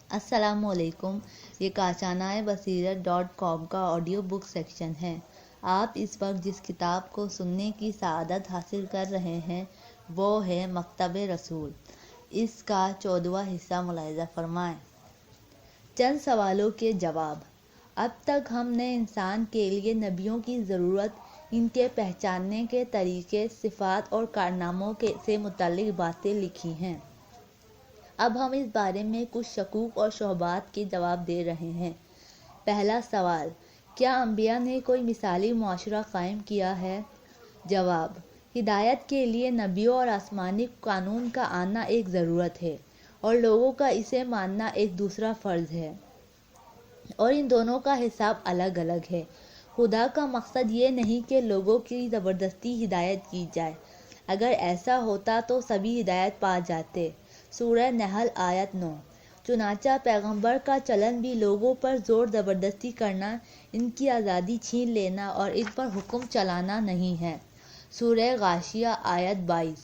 السلام علیکم، یہ کاشانہ بصیرت .com کا آڈیو بک سیکشن ہے۔ آپ اس وقت جس کتاب کو سننے کی سعادت حاصل کر رہے ہیں وہ ہے مکتب رسول۔ اس کا 14واں حصہ ملاحظہ فرمائیں۔ چند سوالوں کے جواب۔ اب تک ہم نے انسان کے لیے نبیوں کی ضرورت، ان کے پہچاننے کے طریقے، صفات اور کارناموں سے متعلق باتیں لکھی ہیں۔ اب ہم اس بارے میں کچھ شکوک اور شبہات کے جواب دے رہے ہیں۔ پہلا سوال، کیا انبیاء نے کوئی مثالی معاشرہ قائم کیا ہے؟ جواب، ہدایت کے لیے نبیوں اور آسمانی قانون کا آنا ایک ضرورت ہے، اور لوگوں کا اسے ماننا ایک دوسرا فرض ہے، اور ان دونوں کا حساب الگ الگ ہے۔ خدا کا مقصد یہ نہیں کہ لوگوں کی زبردستی ہدایت کی جائے۔ اگر ایسا ہوتا تو سبھی ہدایت پا جاتے۔ سورہ نحل آیت 9۔ چنانچہ پیغمبر کا چلن بھی لوگوں پر زور زبردستی کرنا، ان کی آزادی چھین لینا اور ان پر حکم چلانا نہیں ہے۔ سورہ غاشیہ آیت 22۔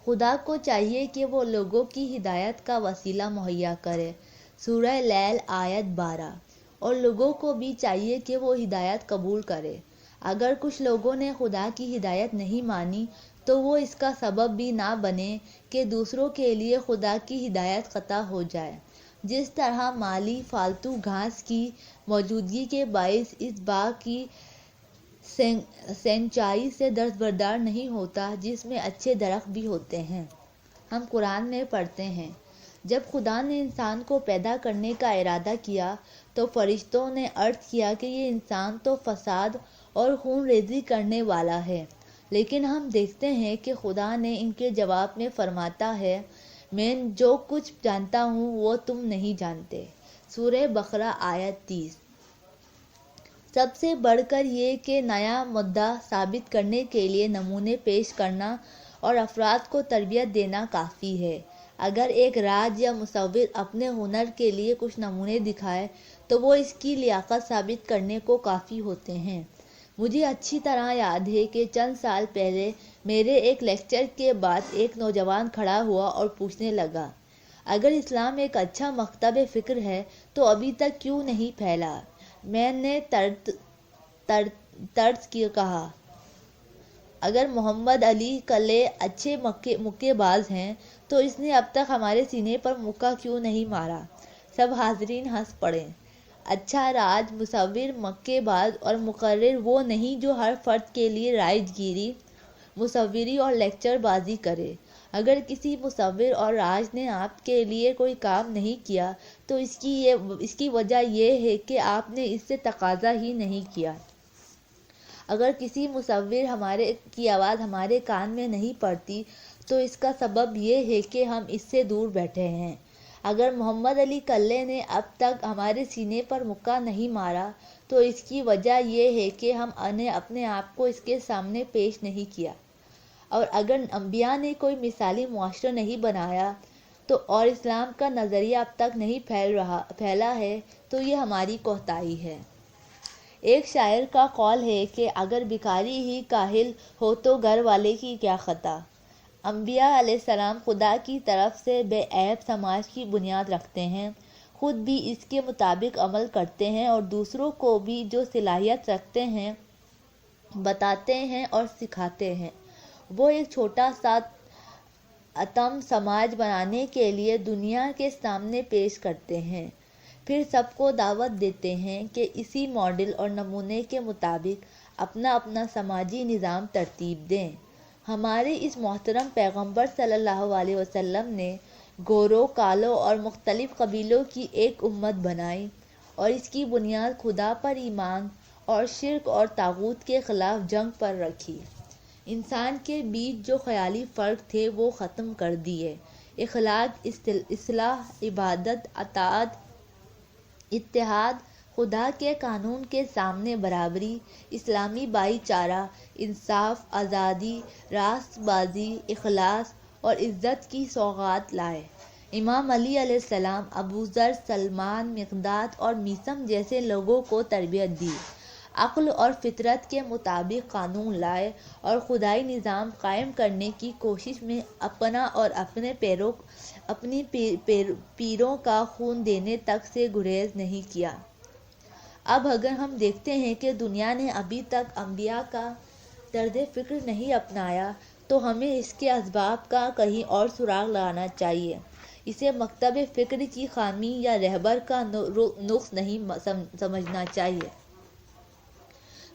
خدا کو چاہیے کہ وہ لوگوں کی ہدایت کا وسیلہ مہیا کرے۔ سورہ لیل آیت 12۔ اور لوگوں کو بھی چاہیے کہ وہ ہدایت قبول کرے۔ اگر کچھ لوگوں نے خدا کی ہدایت نہیں مانی تو وہ اس کا سبب بھی نہ بنے کہ دوسروں کے لیے خدا کی ہدایت قطع ہو جائے۔ جس طرح مالی فالتو گھاس کی موجودگی کے باعث اس باغ کی سینچائی سے دستبردار نہیں ہوتا جس میں اچھے درخت بھی ہوتے ہیں۔ ہم قرآن میں پڑھتے ہیں، جب خدا نے انسان کو پیدا کرنے کا ارادہ کیا تو فرشتوں نے عرض کیا کہ یہ انسان تو فساد اور خون ریزی کرنے والا ہے، لیکن ہم دیکھتے ہیں کہ خدا نے ان کے جواب میں فرماتا ہے، میں جو کچھ جانتا ہوں وہ تم نہیں جانتے۔ سورہ بقرہ آیت 30۔ سب سے بڑھ کر یہ کہ نیا مدعا ثابت کرنے کے لیے نمونے پیش کرنا اور افراد کو تربیت دینا کافی ہے۔ اگر ایک راج یا مصور اپنے ہنر کے لیے کچھ نمونے دکھائے تو وہ اس کی لیاقت ثابت کرنے کو کافی ہوتے ہیں۔ مجھے اچھی طرح یاد ہے کہ چند سال پہلے میرے ایک لیکچر کے بعد ایک نوجوان کھڑا ہوا اور پوچھنے لگا، اگر اسلام ایک اچھا مکتب فکر ہے تو ابھی تک کیوں نہیں پھیلا؟ میں نے طرز کہا، اگر محمد علی کلے اچھے مکے باز ہیں تو اس نے اب تک ہمارے سینے پر مکہ کیوں نہیں مارا؟ سب حاضرین ہنس پڑے۔ اچھا راج، مصور، مکے باز اور مقرر وہ نہیں جو ہر فرد کے لیے رائج گیری، مصوری اور لیکچر بازی کرے۔ اگر کسی مصور اور راج نے آپ کے لیے کوئی کام نہیں کیا تو اس کی وجہ یہ ہے کہ آپ نے اس سے تقاضا ہی نہیں کیا۔ اگر کسی مصور کی آواز ہمارے کان میں نہیں پڑتی تو اس کا سبب یہ ہے کہ ہم اس سے دور بیٹھے ہیں۔ اگر محمد علی کلے نے اب تک ہمارے سینے پر مکہ نہیں مارا تو اس کی وجہ یہ ہے کہ ہم نے اپنے آپ کو اس کے سامنے پیش نہیں کیا۔ اور اگر انبیاء نے کوئی مثالی معاشرہ نہیں بنایا اور اسلام کا نظریہ اب تک نہیں پھیلا ہے تو یہ ہماری کوتاہی ہے۔ ایک شاعر کا قول ہے کہ اگر بھکاری ہی کاہل ہو تو گھر والے کی کیا خطا۔ انبیاء علیہ السلام خدا کی طرف سے بے عیب سماج کی بنیاد رکھتے ہیں، خود بھی اس کے مطابق عمل کرتے ہیں اور دوسروں کو بھی جو صلاحیت رکھتے ہیں بتاتے ہیں اور سکھاتے ہیں۔ وہ ایک چھوٹا سا اتم سماج بنانے کے لیے دنیا کے سامنے پیش کرتے ہیں، پھر سب کو دعوت دیتے ہیں کہ اسی ماڈل اور نمونے کے مطابق اپنا اپنا سماجی نظام ترتیب دیں۔ ہمارے اس محترم پیغمبر صلی اللہ علیہ وسلم نے گوروں، کالوں اور مختلف قبیلوں کی ایک امت بنائی اور اس کی بنیاد خدا پر ایمان اور شرک اور طاغوت کے خلاف جنگ پر رکھی۔ انسان کے بیچ جو خیالی فرق تھے وہ ختم کر دیے۔ اخلاق، اصلاح، عبادت، اطاعت، اتحاد، خدا کے قانون کے سامنے برابری، اسلامی بھائی چارہ، انصاف، آزادی، راست بازی، اخلاص اور عزت کی سوغات لائے۔ امام علی علیہ السلام ابوذر، سلمان، مقداد اور میثم جیسے لوگوں کو تربیت دی، عقل اور فطرت کے مطابق قانون لائے اور خدائی نظام قائم کرنے کی کوشش میں اپنا اور اپنے اپنی پیروں کا خون دینے تک سے گریز نہیں کیا۔ اب اگر ہم دیکھتے ہیں کہ دنیا نے ابھی تک انبیاء کا طرز فکر نہیں اپنایا تو ہمیں اس کے اسباب کا کہیں اور سراغ لگانا چاہیے۔ اسے مکتب فکر کی خامی یا رہبر کا نقص نہیں سمجھنا چاہیے۔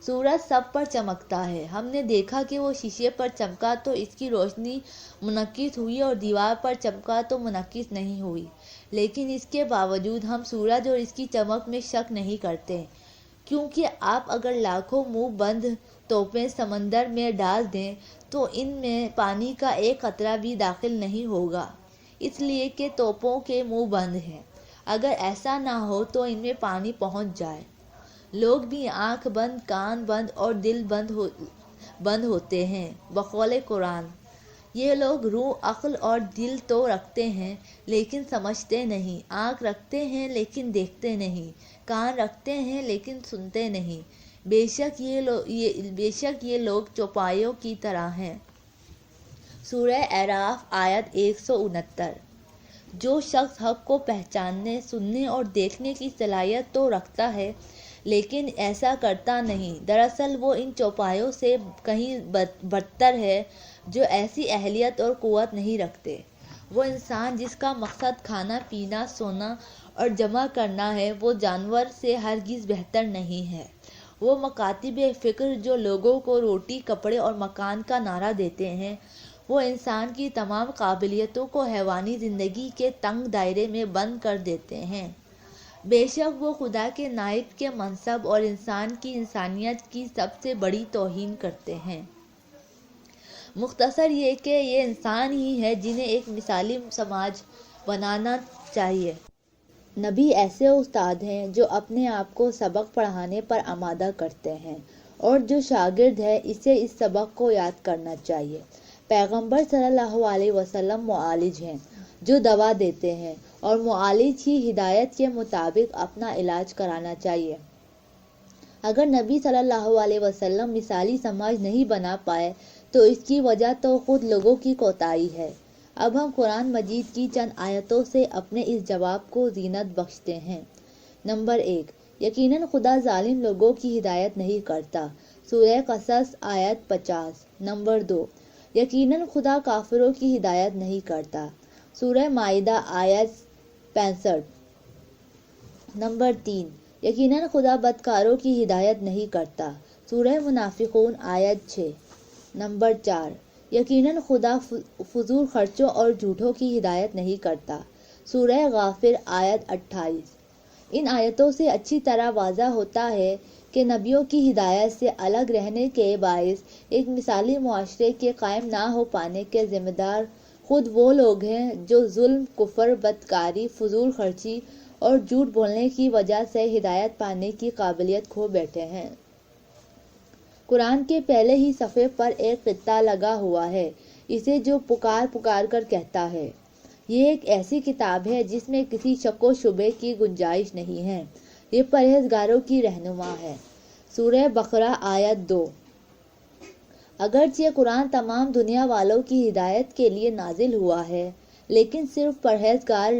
سورج سب پر چمکتا ہے، ہم نے دیکھا کہ وہ شیشے پر چمکا تو اس کی روشنی منعکس ہوئی اور دیوار پر چمکا تو منعکس نہیں ہوئی، لیکن اس کے باوجود ہم سورج اور اس کی چمک میں شک نہیں کرتے، کیونکہ آپ اگر لاکھوں منہ بند توپیں سمندر میں ڈال دیں تو ان میں پانی کا ایک قطرہ بھی داخل نہیں ہوگا، اس لیے کہ توپوں کے منہ بند ہیں۔ اگر ایسا نہ ہو تو ان میں پانی پہنچ جائے۔ لوگ بھی آنکھ بند، کان بند اور دل بند ہوتے ہیں۔ بقول قرآن، یہ لوگ روح، عقل اور دل تو رکھتے ہیں لیکن سمجھتے نہیں، آنکھ رکھتے ہیں لیکن دیکھتے نہیں، کان رکھتے ہیں لیکن سنتے نہیں، بے شک یہ لوگ چوپایوں کی طرح ہیں۔ سورہ اعراف آیت 169۔ جو شخص حق کو پہچاننے، سننے اور دیکھنے کی صلاحیت تو رکھتا ہے لیکن ایسا کرتا نہیں، دراصل وہ ان چوپایوں سے کہیں بدتر ہے جو ایسی اہلیت اور قوت نہیں رکھتے۔ وہ انسان جس کا مقصد کھانا، پینا، سونا اور جمع کرنا ہے، وہ جانور سے ہرگز بہتر نہیں ہے۔ وہ مکاتب فکر جو لوگوں کو روٹی، کپڑے اور مکان کا نعرہ دیتے ہیں، وہ انسان کی تمام قابلیتوں کو حیوانی زندگی کے تنگ دائرے میں بند کر دیتے ہیں۔ بے شک وہ خدا کے نائب کے منصب اور انسان کی انسانیت کی سب سے بڑی توہین کرتے ہیں۔ مختصر یہ کہ یہ انسان ہی ہے جنہیں ایک مثالی سماج بنانا چاہیے۔ نبی ایسے استاد ہیں جو اپنے آپ کو سبق پڑھانے پر آمادہ کرتے ہیں، اور جو شاگرد ہے اسے اس سبق کو یاد کرنا چاہیے۔ پیغمبر صلی اللہ علیہ وسلم معالج ہیں جو دوا دیتے ہیں، اور معالج ہی ہدایت کے مطابق اپنا علاج کرانا چاہیے۔ اگر نبی صلی اللہ علیہ وسلم مثالی سماج نہیں بنا پائے تو اس کی وجہ تو خود لوگوں کی کوتاہی ہے۔ اب ہم قرآن مجید کی چند آیتوں سے اپنے اس جواب کو زینت بخشتے ہیں۔ نمبر 1، یقیناً خدا ظالم لوگوں کی ہدایت نہیں کرتا۔ سورہ قصص آیت 50۔ نمبر 2، یقیناً خدا کافروں کی ہدایت نہیں کرتا۔ سورہ مائدہ آیت 65۔ نمبر 3، یقیناً خدا بدکاروں کی ہدایت نہیں کرتا۔ سورہ منافقون آیت 6۔ نمبر 4، یقیناً خدا فضول خرچوں اور جھوٹوں کی ہدایت نہیں کرتا۔ سورہ غافر آیت 28۔ ان آیتوں سے اچھی طرح واضح ہوتا ہے کہ نبیوں کی ہدایت سے الگ رہنے کے باعث ایک مثالی معاشرے کے قائم نہ ہو پانے کے ذمہ دار خود وہ لوگ ہیں جو ظلم، کفر، بدکاری، فضول خرچی اور جھوٹ بولنے کی وجہ سے ہدایت پانے کی قابلیت کھو بیٹھے ہیں۔ قرآن کے پہلے ہی صفحے پر ایک خطہ لگا ہوا ہے، اسے جو پکار کر کہتا ہے۔ یہ ایک ایسی کتاب ہے جس میں کسی شک و شبے کی گنجائش نہیں ہے، یہ پرہیزگاروں کی رہنما ہے۔ سورہ بقرہ آیت 2۔ اگرچہ قرآن تمام دنیا والوں کی ہدایت کے لیے نازل ہوا ہے، لیکن صرف پرہیزگار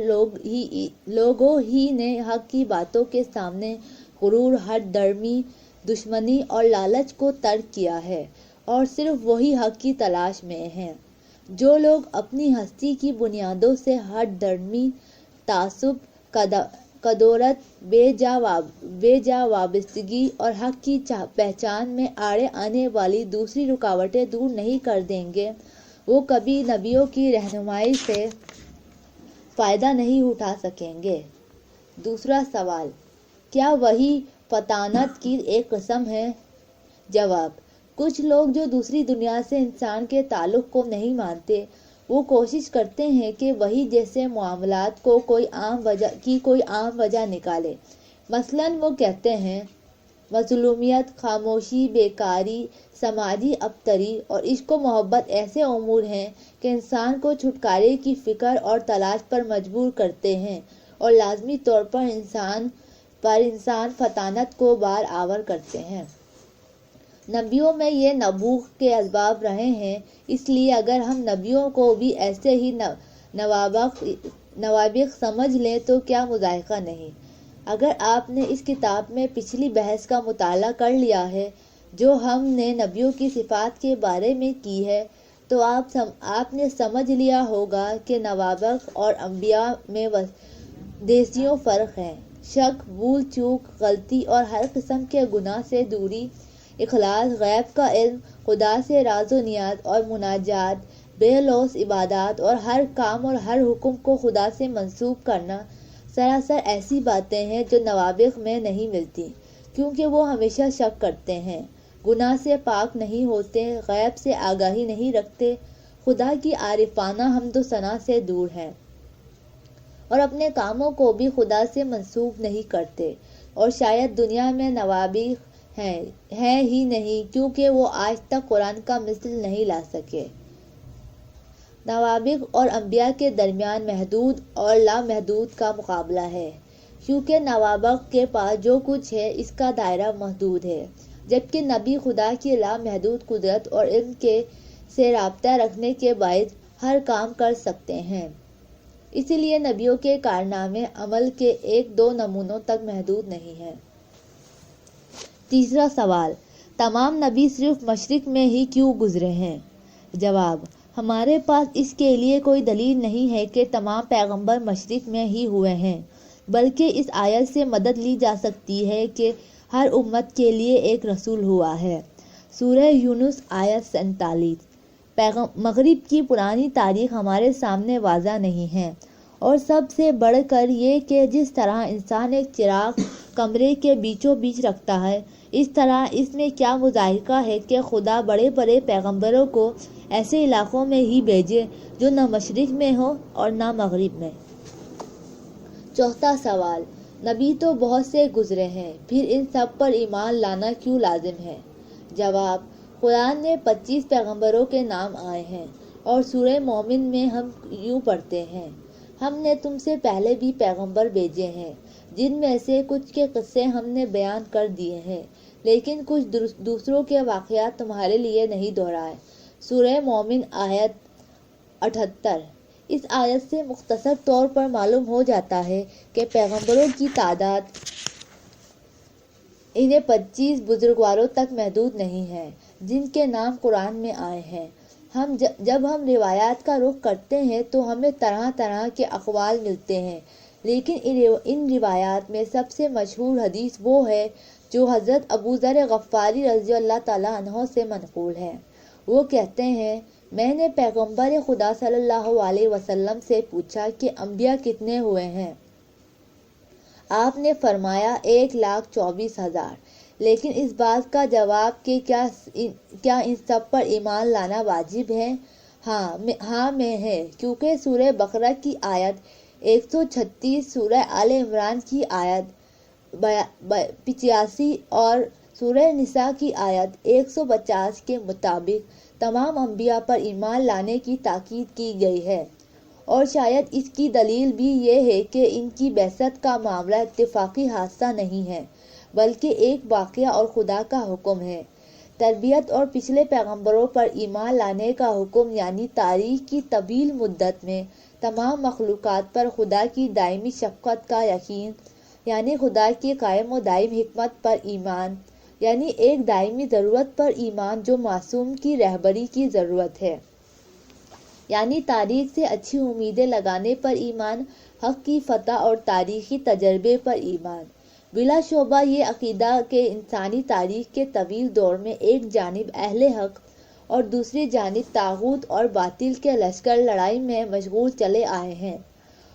لوگوں ہی نے حق کی باتوں کے سامنے غرور، ہٹ درمی، دشمنی اور لالچ کو ترک کیا ہے، اور صرف وہی حق کی تلاش میں ہیں۔ جو لوگ اپنی ہستی کی بنیادوں سے ہٹ درمی، تعصب، کدورت، بے جا وابستگی اور حق کی پہچان میں آڑے آنے والی دوسری رکاوٹیں دور نہیں کر دیں گے، وہ کبھی نبیوں کی رہنمائی سے فائدہ نہیں اٹھا سکیں گے۔ دوسرا سوال، کیا وحی فطانت کی ایک قسم ہے؟ جواب، کچھ لوگ جو دوسری دنیا سے انسان کے تعلق کو نہیں مانتے، وہ کوشش کرتے ہیں کہ وحی جیسے معاملات کو کوئی عام وجہ نکالے۔ مثلاً وہ کہتے ہیں مظلومیت، خاموشی، بیکاری، سماجی ابتری اور عشق و محبت ایسے امور ہیں کہ انسان کو چھٹکارے کی فکر اور تلاش پر مجبور کرتے ہیں اور لازمی طور پر انسان فطانت کو بار آور کرتے ہیں۔ نبیوں میں یہ نبوغ کے اسباب رہے ہیں، اس لیے اگر ہم نبیوں کو بھی ایسے ہی نوابغ سمجھ لیں تو کیا مذائقہ نہیں۔ اگر آپ نے اس کتاب میں پچھلی بحث کا مطالعہ کر لیا ہے جو ہم نے نبیوں کی صفات کے بارے میں کی ہے تو آپ نے سمجھ لیا ہوگا کہ نوابغ اور انبیاء میں دیسیوں فرق ہے۔ شک، بھول چوک، غلطی اور ہر قسم کے گناہ سے دوری، اخلاص، غیب کا علم، خدا سے راز و نیاز اور مناجات، بے لوث عبادات اور ہر کام اور ہر حکم کو خدا سے منسوب کرنا سراسر ایسی باتیں ہیں جو نوابغ میں نہیں ملتی، کیونکہ وہ ہمیشہ شک کرتے ہیں، گناہ سے پاک نہیں ہوتے، غیب سے آگاہی نہیں رکھتے، خدا کی عارفانہ حمد و ثنا سے دور ہیں اور اپنے کاموں کو بھی خدا سے منسوب نہیں کرتے، اور شاید دنیا میں نوابغ ہیں ہی نہیں کیونکہ وہ آج تک قرآن کا مثل نہیں لا سکے۔ نوابغ اور انبیاء کے درمیان محدود اور لامحدود کا مقابلہ ہے، کیونکہ نوابغ کے پاس جو کچھ ہے اس کا دائرہ محدود ہے، جبکہ نبی خدا کی لامحدود قدرت اور علم سے رابطہ رکھنے کے باعث ہر کام کر سکتے ہیں۔ اسی لیے نبیوں کے کارنامے عمل کے ایک دو نمونوں تک محدود نہیں ہیں۔ تیسرا سوال، تمام نبی صرف مشرق میں ہی کیوں گزرے ہیں؟ جواب، ہمارے پاس اس کے لیے کوئی دلیل نہیں ہے کہ تمام پیغمبر مشرق میں ہی ہوئے ہیں، بلکہ اس آیت سے مدد لی جا سکتی ہے کہ ہر امت کے لیے ایک رسول ہوا ہے۔ سورہ یونس آیت 47۔ مغرب کی پرانی تاریخ ہمارے سامنے واضح نہیں ہے، اور سب سے بڑھ کر یہ کہ جس طرح انسان ایک چراغ کمرے کے بیچوں بیچ رکھتا ہے، اس طرح اس میں کیا مذائقہ ہے کہ خدا بڑے بڑے پیغمبروں کو ایسے علاقوں میں ہی بھیجے جو نہ مشرق میں ہو اور نہ مغرب میں۔ چوتھا سوال، نبی تو بہت سے گزرے ہیں، پھر ان سب پر ایمان لانا کیوں لازم ہے؟ جواب، قرآن میں 25 پیغمبروں کے نام آئے ہیں، اور سورہ مومن میں ہم یوں پڑھتے ہیں، ہم نے تم سے پہلے بھی پیغمبر بھیجے ہیں جن میں سے کچھ کے قصے ہم نے بیان کر دیے ہیں، لیکن کچھ دوسروں کے واقعات تمہارے لیے نہیں دہرائے۔ سورہ مومن آیت 78۔ اس آیت سے مختصر طور پر معلوم ہو جاتا ہے کہ پیغمبروں کی تعداد انہیں 25 بزرگواروں تک محدود نہیں ہے جن کے نام قرآن میں آئے ہیں۔ جب ہم روایات کا رخ کرتے ہیں تو ہمیں طرح طرح کے اقوال ملتے ہیں، لیکن ان روایات میں سب سے مشہور حدیث وہ ہے جو حضرت ابو ذر غفاری رضی اللہ تعالیٰ عنہ سے منقول ہے۔ وہ کہتے ہیں، میں نے پیغمبر خدا صلی اللہ علیہ وسلم سے پوچھا کہ انبیاء کتنے ہوئے ہیں؟ آپ نے فرمایا 1,24,000۔ لیکن اس بات کا جواب کہ کیا ان سب پر ایمان لانا واجب ہے؟ ہاں میں ہے، کیونکہ سورہ بقرہ کی آیت 136، سورہ آل عمران کی آیت 85 اور سورہ نساء کی آیت 150 کے مطابق تمام انبیاء پر ایمان لانے کی تاکید کی گئی ہے، اور شاید اس کی دلیل بھی یہ ہے کہ ان کی بعثت کا معاملہ اتفاقی حادثہ نہیں ہے بلکہ ایک واقعہ اور خدا کا حکم ہے۔ تربیت اور پچھلے پیغمبروں پر ایمان لانے کا حکم یعنی تاریخ کی طویل مدت میں تمام مخلوقات پر خدا کی دائمی شفقت کا یقین، یعنی خدا کی قائم و دائم حکمت پر ایمان، یعنی ایک دائمی ضرورت پر ایمان جو معصوم کی رہبری کی ضرورت ہے، یعنی تاریخ سے اچھی امیدیں لگانے پر ایمان، حق کی فتح اور تاریخی تجربے پر ایمان۔ بلا شبہ یہ عقیدہ کہ انسانی تاریخ کے طویل دور میں ایک جانب اہل حق اور دوسری جانب طاغوت اور باطل کے لشکر لڑائی میں مشغول چلے آئے ہیں،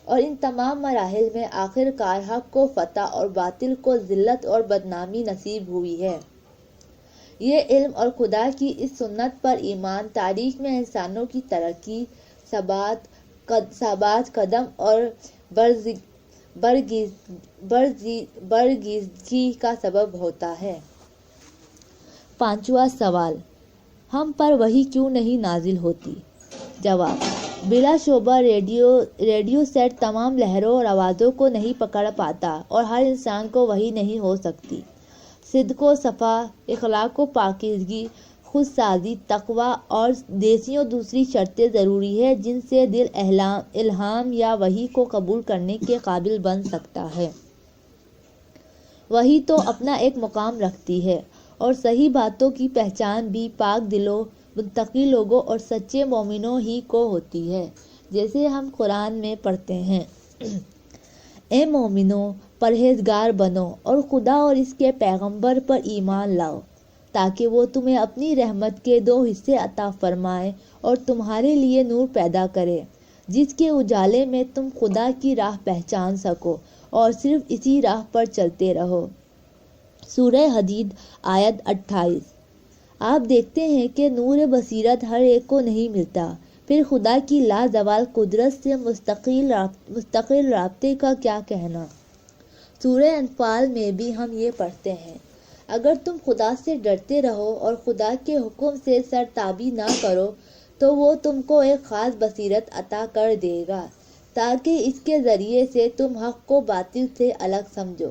اور ان تمام مراحل میں آخر کار حق کو فتح اور باطل کو ذلت اور بدنامی نصیب ہوئی ہے۔ یہ علم اور خدا کی اس سنت پر ایمان تاریخ میں انسانوں کی ترقی، ثبات قدم اور برگزیدگی کا سبب ہوتا ہے۔ پانچواں سوال، ہم پر وحی کیوں نہیں نازل ہوتی؟ جواب، بلا شبہ ریڈیو سیٹ تمام لہروں اور آوازوں کو نہیں پکڑ پاتا اور ہر انسان کو وحی نہیں ہو سکتی۔ صدق و صفا، اخلاق و پاکیزگی، خود سازی، تقویٰ اور دیسیوں دوسری شرطیں ضروری ہے جن سے دل الہام یا وحی کو قبول کرنے کے قابل بن سکتا ہے۔ وحی تو اپنا ایک مقام رکھتی ہے اور صحیح باتوں کی پہچان بھی پاک دلوں، متقی لوگوں اور سچے مومنوں ہی کو ہوتی ہے، جیسے ہم قرآن میں پڑھتے ہیں، اے مومنوں پرہیزگار بنو اور خدا اور اس کے پیغمبر پر ایمان لاؤ تاکہ وہ تمہیں اپنی رحمت کے 2 حصے عطا فرمائے اور تمہارے لیے نور پیدا کرے جس کے اجالے میں تم خدا کی راہ پہچان سکو اور صرف اسی راہ پر چلتے رہو۔ سورہ حدید آیت 28۔ آپ دیکھتے ہیں کہ نور بصیرت ہر ایک کو نہیں ملتا، پھر خدا کی لازوال قدرت سے مستقل رابطے کا کیا کہنا۔ سورہ انفال میں بھی ہم یہ پڑھتے ہیں، اگر تم خدا سے ڈرتے رہو اور خدا کے حکم سے سرتابی نہ کرو تو وہ تم کو ایک خاص بصیرت عطا کر دے گا تاکہ اس کے ذریعے سے تم حق کو باطل سے الگ سمجھو۔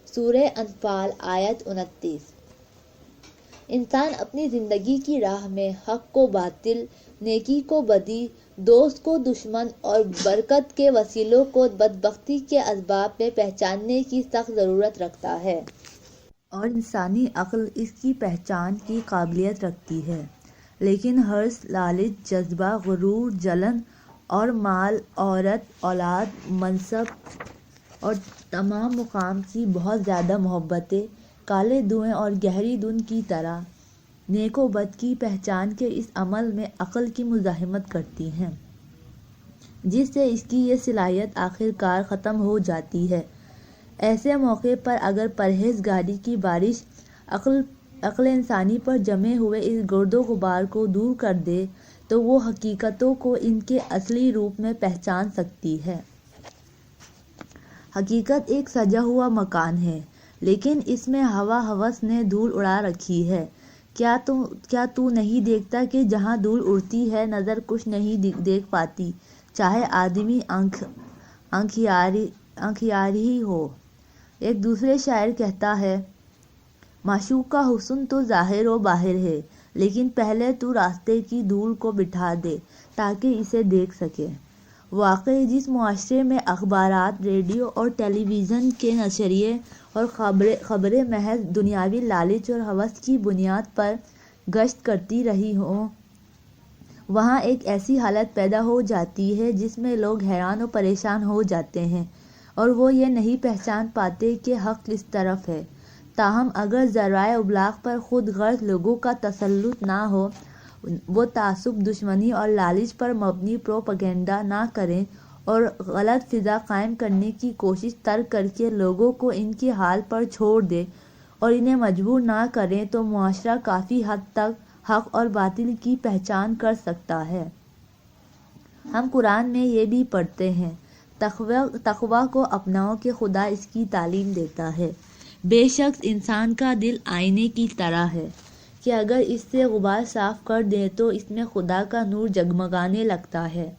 سورہ انفال آیت 29۔ انسان اپنی زندگی کی راہ میں حق کو باطل، نیکی کو بدی، دوست کو دشمن اور برکت کے وسیلوں کو بدبختی کے اسباب میں پہچاننے کی سخت ضرورت رکھتا ہے، اور انسانی عقل اس کی پہچان کی قابلیت رکھتی ہے، لیکن حرص، لالچ، جذبہ، غرور، جلن اور مال، عورت، اولاد، منصب اور تمام مقام کی بہت زیادہ محبتیں کالے دھوئیں اور گہری دھند کی طرح نیک و بد کی پہچان کے اس عمل میں عقل کی مزاحمت کرتی ہیں، جس سے اس کی یہ صلاحیت آخر کار ختم ہو جاتی ہے۔ ایسے موقع پر اگر پرہیزگاری کی بارش عقل انسانی پر جمے ہوئے اس گرد و غبار کو دور کر دے تو وہ حقیقتوں کو ان کے اصلی روپ میں پہچان سکتی ہے۔ حقیقت ایک سجا ہوا مکان ہے، لیکن اس میں ہوا ہوس نے دھول اڑا رکھی ہے۔ کیا تو نہیں دیکھتا کہ جہاں دھول اڑتی ہے نظر کچھ نہیں دیکھ پاتی، چاہے آدمی آنکھیار ہی ہو۔ ایک دوسرے شاعر کہتا ہے، معشوق کا حسن تو ظاہر و باہر ہے، لیکن پہلے تو راستے کی دھول کو بٹھا دے تاکہ اسے دیکھ سکے۔ واقعی جس معاشرے میں اخبارات، ریڈیو اور ٹیلی ویژن کے نشریے اور خبریں محض دنیاوی لالچ اور ہوس کی بنیاد پر گشت کرتی رہی ہوں، وہاں ایک ایسی حالت پیدا ہو جاتی ہے جس میں لوگ حیران و پریشان ہو جاتے ہیں اور وہ یہ نہیں پہچان پاتے کہ حق کس طرف ہے۔ تاہم اگر ذرائع ابلاغ پر خود غرض لوگوں کا تسلط نہ ہو، وہ تعصب، دشمنی اور لالچ پر مبنی پروپیگنڈا نہ کریں اور غلط فضا قائم کرنے کی کوشش ترک کر کے لوگوں کو ان کے حال پر چھوڑ دیں اور انہیں مجبور نہ کریں تو معاشرہ کافی حد تک حق اور باطل کی پہچان کر سکتا ہے۔ ہم قرآن میں یہ بھی پڑھتے ہیں، تقویٰ کو اپناؤ کہ خدا اس کی تعلیم دیتا ہے۔ بے شک انسان کا دل آئینے کی طرح ہے کہ اگر اس سے غبار صاف کر دیں تو اس میں خدا کا نور جگمگانے لگتا ہے۔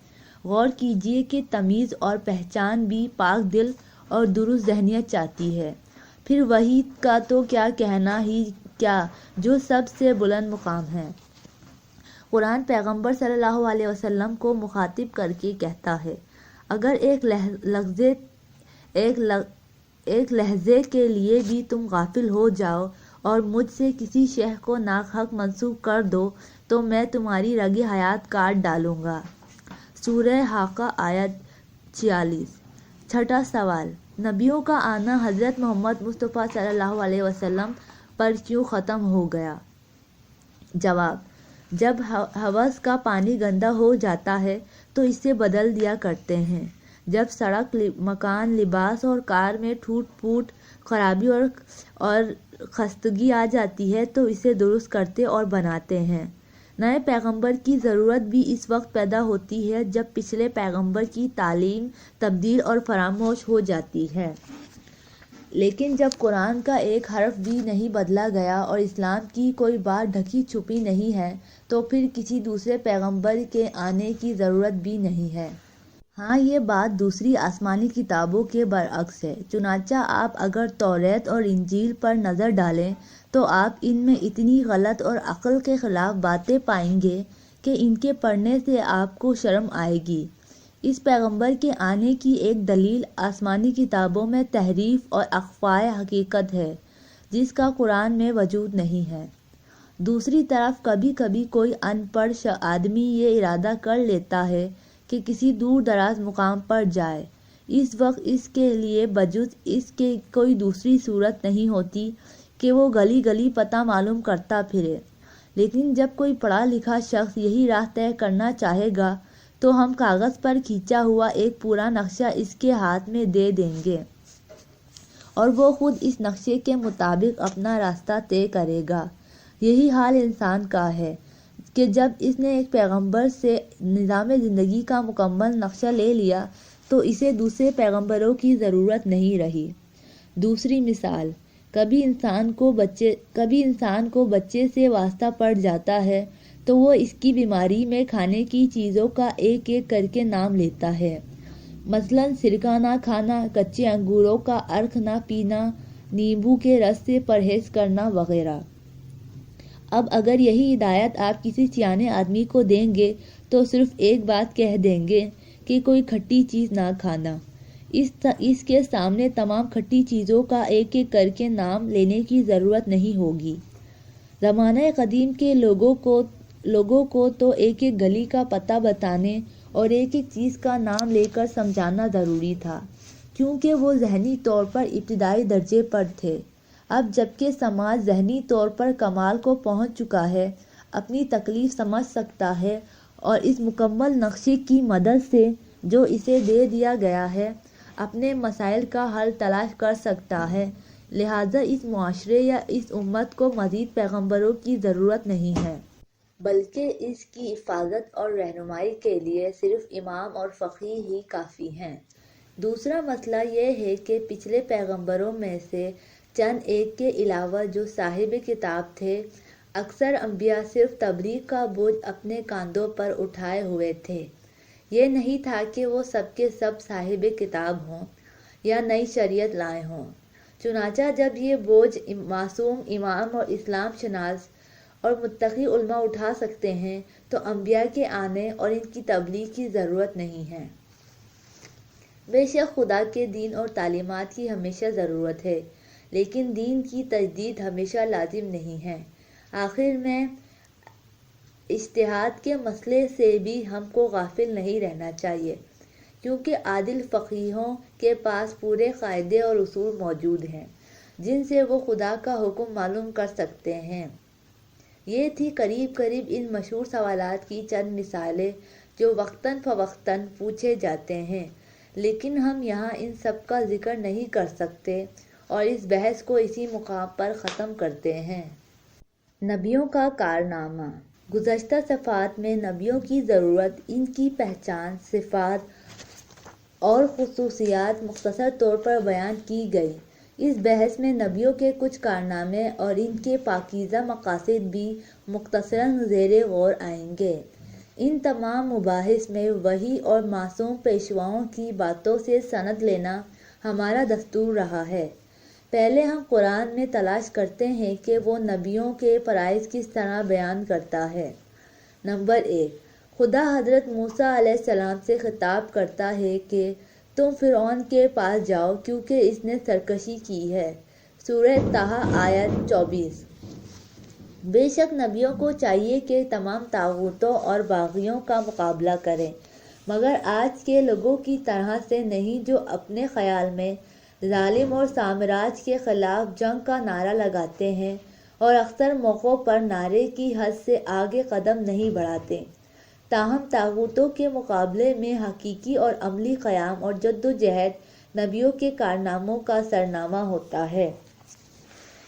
غور کیجیے کہ تمیز اور پہچان بھی پاک دل اور درست ذہنیت چاہتی ہے، پھر وحی کا تو کیا کہنا ہی کیا جو سب سے بلند مقام ہے۔ قرآن پیغمبر صلی اللہ علیہ وسلم کو مخاطب کر کے کہتا ہے، اگر ایک لحظے کے لیے بھی تم غافل ہو جاؤ اور مجھ سے کسی شے کو ناحق منسوب کر دو تو میں تمہاری رگ حیات کاٹ ڈالوں گا۔ سورہ حاقہ آیت 46۔ چھٹا سوال، نبیوں کا آنا حضرت محمد مصطفیٰ صلی اللہ علیہ وسلم پر کیوں ختم ہو گیا؟ جواب، جب حوض کا پانی گندا ہو جاتا ہے تو اسے بدل دیا کرتے ہیں۔ جب سڑک، مکان، لباس اور کار میں ٹوٹ پھوٹ، خرابی اور خستگی آ جاتی ہے تو اسے درست کرتے اور بناتے ہیں۔ نئے پیغمبر کی ضرورت بھی اس وقت پیدا ہوتی ہے جب پچھلے پیغمبر کی تعلیم تبدیل اور فراموش ہو جاتی ہے۔ لیکن جب قرآن کا ایک حرف بھی نہیں بدلا گیا اور اسلام کی کوئی بات ڈھکی چھپی نہیں ہے تو پھر کسی دوسرے پیغمبر کے آنے کی ضرورت بھی نہیں ہے۔ ہاں، یہ بات دوسری آسمانی کتابوں کے برعکس ہے۔ چنانچہ آپ اگر توریت اور انجیل پر نظر ڈالیں تو آپ ان میں اتنی غلط اور عقل کے خلاف باتیں پائیں گے کہ ان کے پڑھنے سے آپ کو شرم آئے گی۔ اس پیغمبر کے آنے کی ایک دلیل آسمانی کتابوں میں تحریف اور اخفائے حقیقت ہے، جس کا قرآن میں وجود نہیں ہے۔ دوسری طرف کبھی کبھی کوئی ان پڑھ آدمی یہ ارادہ کر لیتا ہے کہ کسی دور دراز مقام پر جائے، اس وقت اس کے لیے بجز اس کے کوئی دوسری صورت نہیں ہوتی کہ وہ گلی گلی پتہ معلوم کرتا پھرے۔ لیکن جب کوئی پڑھا لکھا شخص یہی راہ طے کرنا چاہے گا تو ہم کاغذ پر کھینچا ہوا ایک پورا نقشہ اس کے ہاتھ میں دے دیں گے اور وہ خود اس نقشے کے مطابق اپنا راستہ طے کرے گا۔ یہی حال انسان کا ہے کہ جب اس نے ایک پیغمبر سے نظام زندگی کا مکمل نقشہ لے لیا تو اسے دوسرے پیغمبروں کی ضرورت نہیں رہی۔ دوسری مثال، کبھی انسان کو بچے سے واسطہ پڑ جاتا ہے تو وہ اس کی بیماری میں کھانے کی چیزوں کا ایک ایک کر کے نام لیتا ہے، مثلاً سرکہ نہ کھانا، کچے انگوروں کا عرق نہ پینا، نیمبو کے رس سے پرہیز کرنا وغیرہ۔ اب اگر یہی ہدایت آپ کسی سیانے آدمی کو دیں گے تو صرف ایک بات کہہ دیں گے کہ کوئی کھٹی چیز نہ کھانا۔ اس کے سامنے تمام کھٹی چیزوں کا ایک ایک کر کے نام لینے کی ضرورت نہیں ہوگی۔ زمانہ قدیم کے لوگوں کو تو ایک ایک گلی کا پتہ بتانے اور ایک ایک چیز کا نام لے کر سمجھانا ضروری تھا، کیونکہ وہ ذہنی طور پر ابتدائی درجے پر تھے۔ اب جبکہ سماج ذہنی طور پر کمال کو پہنچ چکا ہے، اپنی تکلیف سمجھ سکتا ہے اور اس مکمل نقشے کی مدد سے جو اسے دے دیا گیا ہے اپنے مسائل کا حل تلاش کر سکتا ہے، لہٰذا اس معاشرے یا اس امت کو مزید پیغمبروں کی ضرورت نہیں ہے، بلکہ اس کی حفاظت اور رہنمائی کے لیے صرف امام اور فقیہ ہی کافی ہیں۔ دوسرا مسئلہ یہ ہے کہ پچھلے پیغمبروں میں سے چند ایک کے علاوہ جو صاحب کتاب تھے، اکثر انبیاء صرف تبلیغ کا بوجھ اپنے کاندھوں پر اٹھائے ہوئے تھے۔ یہ نہیں تھا کہ وہ سب کے سب صاحب کتاب ہوں یا نئی شریعت لائے ہوں۔ چنانچہ جب یہ بوجھ معصوم امام اور اسلام شناس اور متقی علماء اٹھا سکتے ہیں تو انبیاء کے آنے اور ان کی تبلیغ کی ضرورت نہیں ہے۔ بے شک خدا کے دین اور تعلیمات کی ہمیشہ ضرورت ہے، لیکن دین کی تجدید ہمیشہ لازم نہیں ہے۔ آخر میں اجتہاد کے مسئلے سے بھی ہم کو غافل نہیں رہنا چاہیے، کیونکہ عادل فقیہوں کے پاس پورے قاعدے اور اصول موجود ہیں جن سے وہ خدا کا حکم معلوم کر سکتے ہیں۔ یہ تھی قریب ان مشہور سوالات کی چند مثالیں جو وقتاً فوقتاً پوچھے جاتے ہیں، لیکن ہم یہاں ان سب کا ذکر نہیں کر سکتے اور اس بحث کو اسی مقام پر ختم کرتے ہیں۔ نبیوں کا کارنامہ۔ گزشتہ صفحات میں نبیوں کی ضرورت، ان کی پہچان، صفات اور خصوصیات مختصر طور پر بیان کی گئی۔ اس بحث میں نبیوں کے کچھ کارنامے اور ان کے پاکیزہ مقاصد بھی مختصراً زیر غور آئیں گے۔ ان تمام مباحث میں وحی اور معصوم پیشواؤں کی باتوں سے سند لینا ہمارا دستور رہا ہے۔ پہلے ہم قرآن میں تلاش کرتے ہیں کہ وہ نبیوں کے فرائض کس طرح بیان کرتا ہے۔ نمبر 1، خدا حضرت موسیٰ علیہ السلام سے خطاب کرتا ہے کہ تم فرعون کے پاس جاؤ کیونکہ اس نے سرکشی کی ہے۔ سورہ طٰہٰ آیت 24۔ بے شک نبیوں کو چاہیے کہ تمام طاغوتوں اور باغیوں کا مقابلہ کریں، مگر آج کے لوگوں کی طرح سے نہیں جو اپنے خیال میں ظالم اور سامراج کے خلاف جنگ کا نعرہ لگاتے ہیں اور اکثر موقعوں پر نعرے کی حد سے آگے قدم نہیں بڑھاتے۔ تاہم طاغوتوں کے مقابلے میں حقیقی اور عملی قیام اور جدوجہد نبیوں کے کارناموں کا سرنامہ ہوتا ہے۔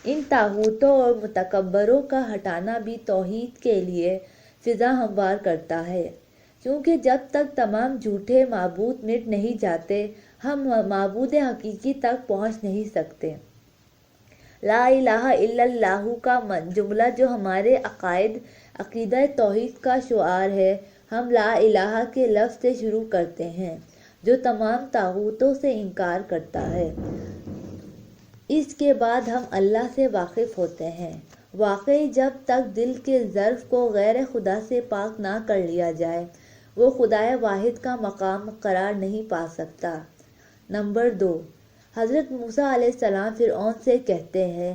ان طاغوتوں اور متکبروں کا ہٹانا بھی توحید کے لیے فضا ہموار کرتا ہے، کیونکہ جب تک تمام جھوٹے معبود مٹ نہیں جاتے ہم معبود حقیقی تک پہنچ نہیں سکتے۔ لا الہ الا اللہ کا جملہ جو ہمارے عقیدہ توحید کا شعار ہے، ہم لا الہ کے لفظ سے شروع کرتے ہیں جو تمام طاغوتوں سے انکار کرتا ہے۔ اس کے بعد ہم اللہ سے واقف ہوتے ہیں۔ واقعی جب تک دل کے ظرف کو غیر خدا سے پاک نہ کر لیا جائے وہ خدائے واحد کا مقام قرار نہیں پا سکتا۔ نمبر 2، حضرت موسیٰ علیہ السلام فرعون سے کہتے ہیں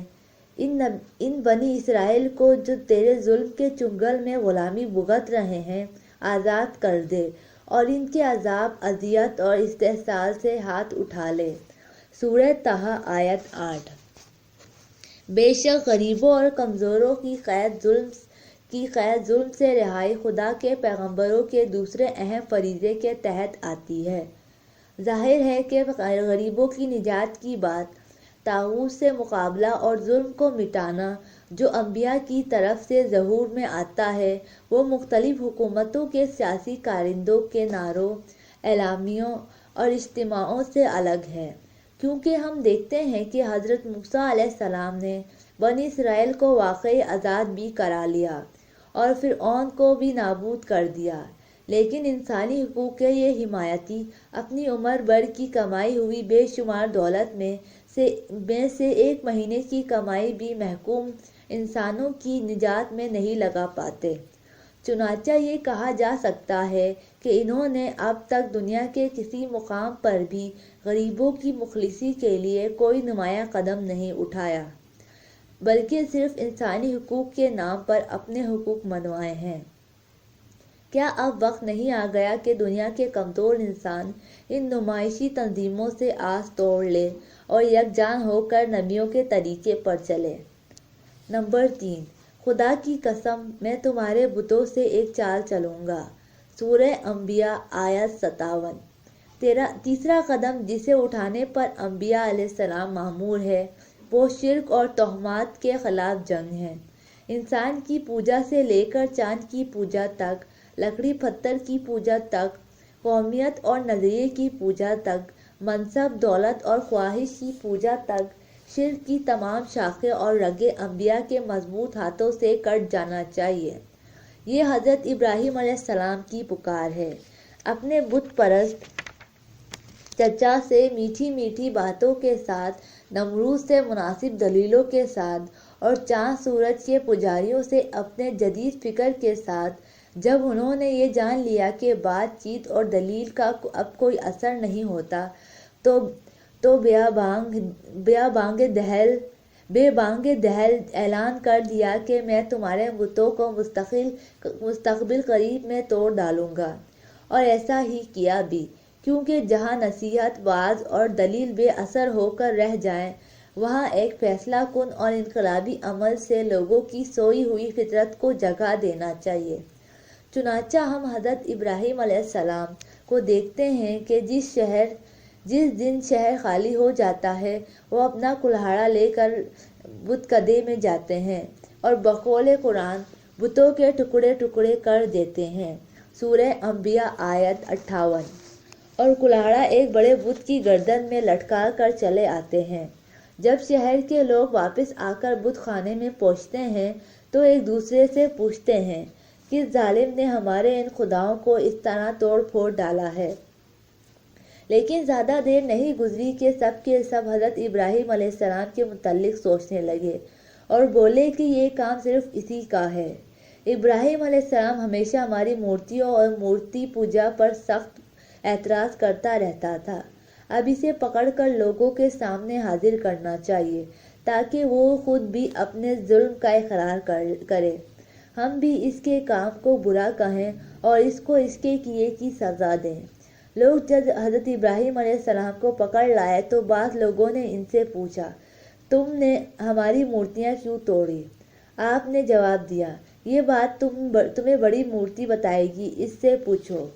ان بنی اسرائیل کو جو تیرے ظلم کے چنگل میں غلامی بھگت رہے ہیں آزاد کر دے اور ان کے عذاب، اذیت اور استحصال سے ہاتھ اٹھا لے۔ سورہ طٰہٰ آیت 8۔ بے شک غریبوں اور کمزوروں کی قید ظلم سے رہائی خدا کے پیغمبروں کے دوسرے اہم فریضے کے تحت آتی ہے۔ ظاہر ہے کہ غریبوں کی نجات کی بات طاغوت سے مقابلہ اور ظلم کو مٹانا جو انبیاء کی طرف سے ظہور میں آتا ہے وہ مختلف حکومتوں کے سیاسی کارندوں کے نعروں، اعلامیوں اور اجتماعوں سے الگ ہے، کیونکہ ہم دیکھتے ہیں کہ حضرت موسیٰ علیہ السلام نے بنی اسرائیل کو واقعی آزاد بھی کرا لیا اور فرعون کو بھی نابود کر دیا، لیکن انسانی حقوق کے یہ حمایتی اپنی عمر بھر کی کمائی ہوئی بے شمار دولت میں سے ایک مہینے کی کمائی بھی محکوم انسانوں کی نجات میں نہیں لگا پاتے۔ چنانچہ یہ کہا جا سکتا ہے کہ انہوں نے اب تک دنیا کے کسی مقام پر بھی غریبوں کی مخلصی کے لیے کوئی نمایاں قدم نہیں اٹھایا، بلکہ صرف انسانی حقوق کے نام پر اپنے حقوق منوائے ہیں۔ کیا اب وقت نہیں آ گیا کہ دنیا کے کمزور انسان ان نمائشی تنظیموں سے آس توڑ لے اور یکجان ہو کر نبیوں کے طریقے پر چلے؟ نمبر 3، خدا کی قسم میں تمہارے بتوں سے ایک چال چلوں گا۔ سورہ انبیاء آیت 57۔ تیسرا قدم جسے اٹھانے پر انبیاء علیہ السلام مامور ہے وہ شرک اور توہمات کے خلاف جنگ ہے۔ انسان کی پوجا سے لے کر چاند کی پوجا تک، لکڑی پتھر کی پوجا تک، قومیت اور نظریے کی پوجا تک، منصب، دولت اور خواہش کی پوجا تک، شرک کی تمام شاخیں اور رگیں انبیاء کے مضبوط ہاتھوں سے کٹ جانا چاہیے۔ یہ حضرت ابراہیم علیہ السلام کی پکار ہے۔ اپنے بت پرست چچا سے میٹھی میٹھی باتوں کے ساتھ، نمرود سے مناسب دلیلوں کے ساتھ اور چاند سورج کے پجاریوں سے اپنے جدید فکر کے ساتھ، جب انہوں نے یہ جان لیا کہ بات چیت اور دلیل کا اب کوئی اثر نہیں ہوتا تو بے بانگ دہل اعلان کر دیا کہ میں تمہارے بتوں کو مستقبل قریب میں توڑ ڈالوں گا، اور ایسا ہی کیا بھی، کیونکہ جہاں نصیحت، وعظ اور دلیل بے اثر ہو کر رہ جائیں وہاں ایک فیصلہ کن اور انقلابی عمل سے لوگوں کی سوئی ہوئی فطرت کو جگا دینا چاہیے۔ چنانچہ ہم حضرت ابراہیم علیہ السلام کو دیکھتے ہیں کہ جس دن شہر خالی ہو جاتا ہے وہ اپنا کلہاڑا لے کر بت کدے میں جاتے ہیں اور بقول قرآن بتوں کے ٹکڑے ٹکڑے کر دیتے ہیں۔ سورہ انبیاء آیت 58۔ اور کلہاڑا ایک بڑے بت کی گردن میں لٹکا کر چلے آتے ہیں۔ جب شہر کے لوگ واپس آ کر بت خانے میں پہنچتے ہیں تو ایک دوسرے سے پوچھتے ہیں کس ظالم نے ہمارے ان خداؤں کو اس طرح توڑ پھوڑ ڈالا ہے؟ لیکن زیادہ دیر نہیں گزری کہ سب کے سب حضرت ابراہیم علیہ السلام کے متعلق سوچنے لگے اور بولے کہ یہ کام صرف اسی کا ہے۔ ابراہیم علیہ السلام ہمیشہ ہماری مورتیوں اور مورتی پوجا پر سخت اعتراض کرتا رہتا تھا۔ اب اسے پکڑ کر لوگوں کے سامنے حاضر کرنا چاہیے تاکہ وہ خود بھی اپنے ظلم کا اقرار کرے، ہم بھی اس کے کام کو برا کہیں اور اس کو اس کے کیے کی سزا دیں۔ لوگ جب حضرت ابراہیم علیہ السلام کو پکڑ لائے تو بعض لوگوں نے ان سے پوچھا تم نے ہماری مورتیاں کیوں توڑی؟ آپ نے جواب دیا یہ بات تمہیں بڑی مورتی بتائے گی، اس سے پوچھو۔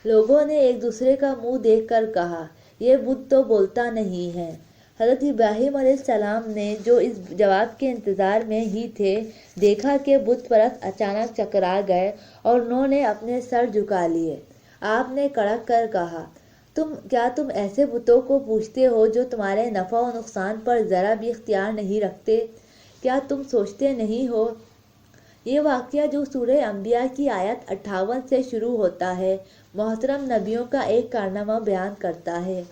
لوگوں نے ایک دوسرے کا منہ دیکھ کر کہا یہ بت تو بولتا نہیں ہے۔ حضرت ابراہیم علیہ السلام نے جو اس جواب کے انتظار میں ہی تھے دیکھا کہ بت پرست اچانک چکرا گئے اور انہوں نے اپنے سر جھکا لیے۔ آپ نے کڑک کر کہا کیا تم ایسے بتوں کو پوجتے ہو جو تمہارے نفع و نقصان پر ذرا بھی اختیار نہیں رکھتے؟ کیا تم سوچتے نہیں ہو؟ یہ واقعہ جو سورہ انبیاء کی آیت 58 سے شروع ہوتا ہے محترم نبیوں کا ایک کارنامہ بیان کرتا ہے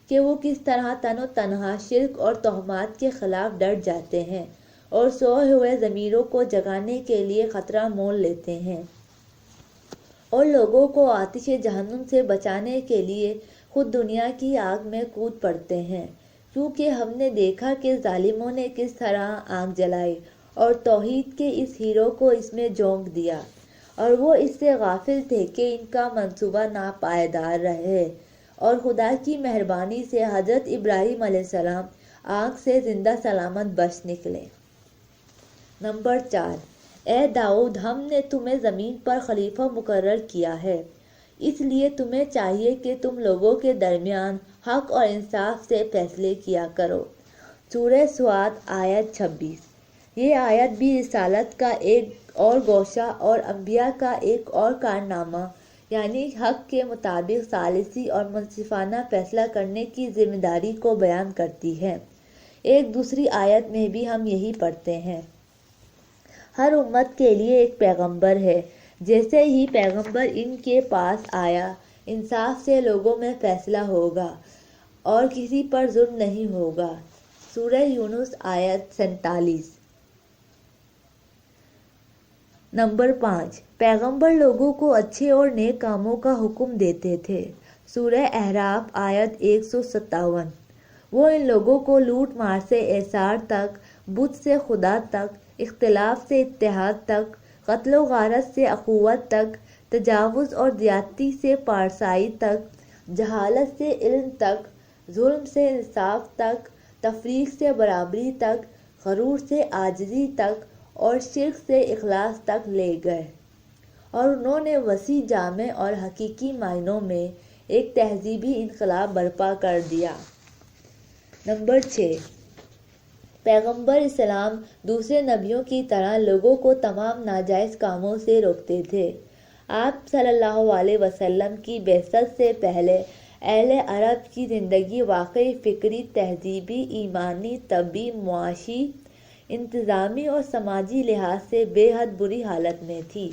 کہ وہ کس طرح تن و تنہا شرک اور تہمات کے خلاف ڈٹ جاتے ہیں اور سوئے ہوئے ضمیروں کو جگانے کے لیے خطرہ مول لیتے ہیں اور لوگوں کو آتش جہنم سے بچانے کے لیے خود دنیا کی آگ میں کود پڑتے ہیں، کیونکہ ہم نے دیکھا کہ ظالموں نے کس طرح آگ جلائی اور توحید کے اس ہیرو کو اس میں جھونک دیا، اور وہ اس سے غافل تھے کہ ان کا منصوبہ ناپائیدار رہے، اور خدا کی مہربانی سے حضرت ابراہیم علیہ السلام آگ سے زندہ سلامت بچ نکلے۔ نمبر 4، اے داؤد، ہم نے تمہیں زمین پر خلیفہ مقرر کیا ہے، اس لیے تمہیں چاہیے کہ تم لوگوں کے درمیان حق اور انصاف سے فیصلے کیا کرو۔ سورہ سواد آیت 26۔ یہ آیت بھی رسالت کا ایک اور گوشہ اور انبیاء کا ایک اور کارنامہ یعنی حق کے مطابق ثالثی اور منصفانہ فیصلہ کرنے کی ذمہ داری کو بیان کرتی ہے۔ ایک دوسری آیت میں بھی ہم یہی پڑھتے ہیں، ہر امت کے لیے ایک پیغمبر ہے، جیسے ہی پیغمبر ان کے پاس آیا انصاف سے لوگوں میں فیصلہ ہوگا اور کسی پر ظلم نہیں ہوگا۔ سورہ یونس آیت 47۔ نمبر 5، پیغمبر لوگوں کو اچھے اور نیک کاموں کا حکم دیتے تھے۔ سورہ اعراف آیت 157۔ وہ ان لوگوں کو لوٹ مار سے احصار تک، بت سے خدا تک، اختلاف سے اتحاد تک، قتل و غارت سے اخوت تک، تجاوز اور زیادتی سے پارسائی تک، جہالت سے علم تک، ظلم سے انصاف تک، تفریق سے برابری تک، غرور سے عاجزی تک اور شرک سے اخلاص تک لے گئے، اور انہوں نے وسیع جامع اور حقیقی معنوں میں ایک تہذیبی انقلاب برپا کر دیا۔ نمبر 6، پیغمبر اسلام دوسرے نبیوں کی طرح لوگوں کو تمام ناجائز کاموں سے روکتے تھے۔ آپ صلی اللہ علیہ وسلم کی بعثت سے پہلے اہل عرب کی زندگی واقعی فکری، تہذیبی، ایمانی، طبی، معاشی، انتظامی اور سماجی لحاظ سے بے حد بری حالت میں تھی۔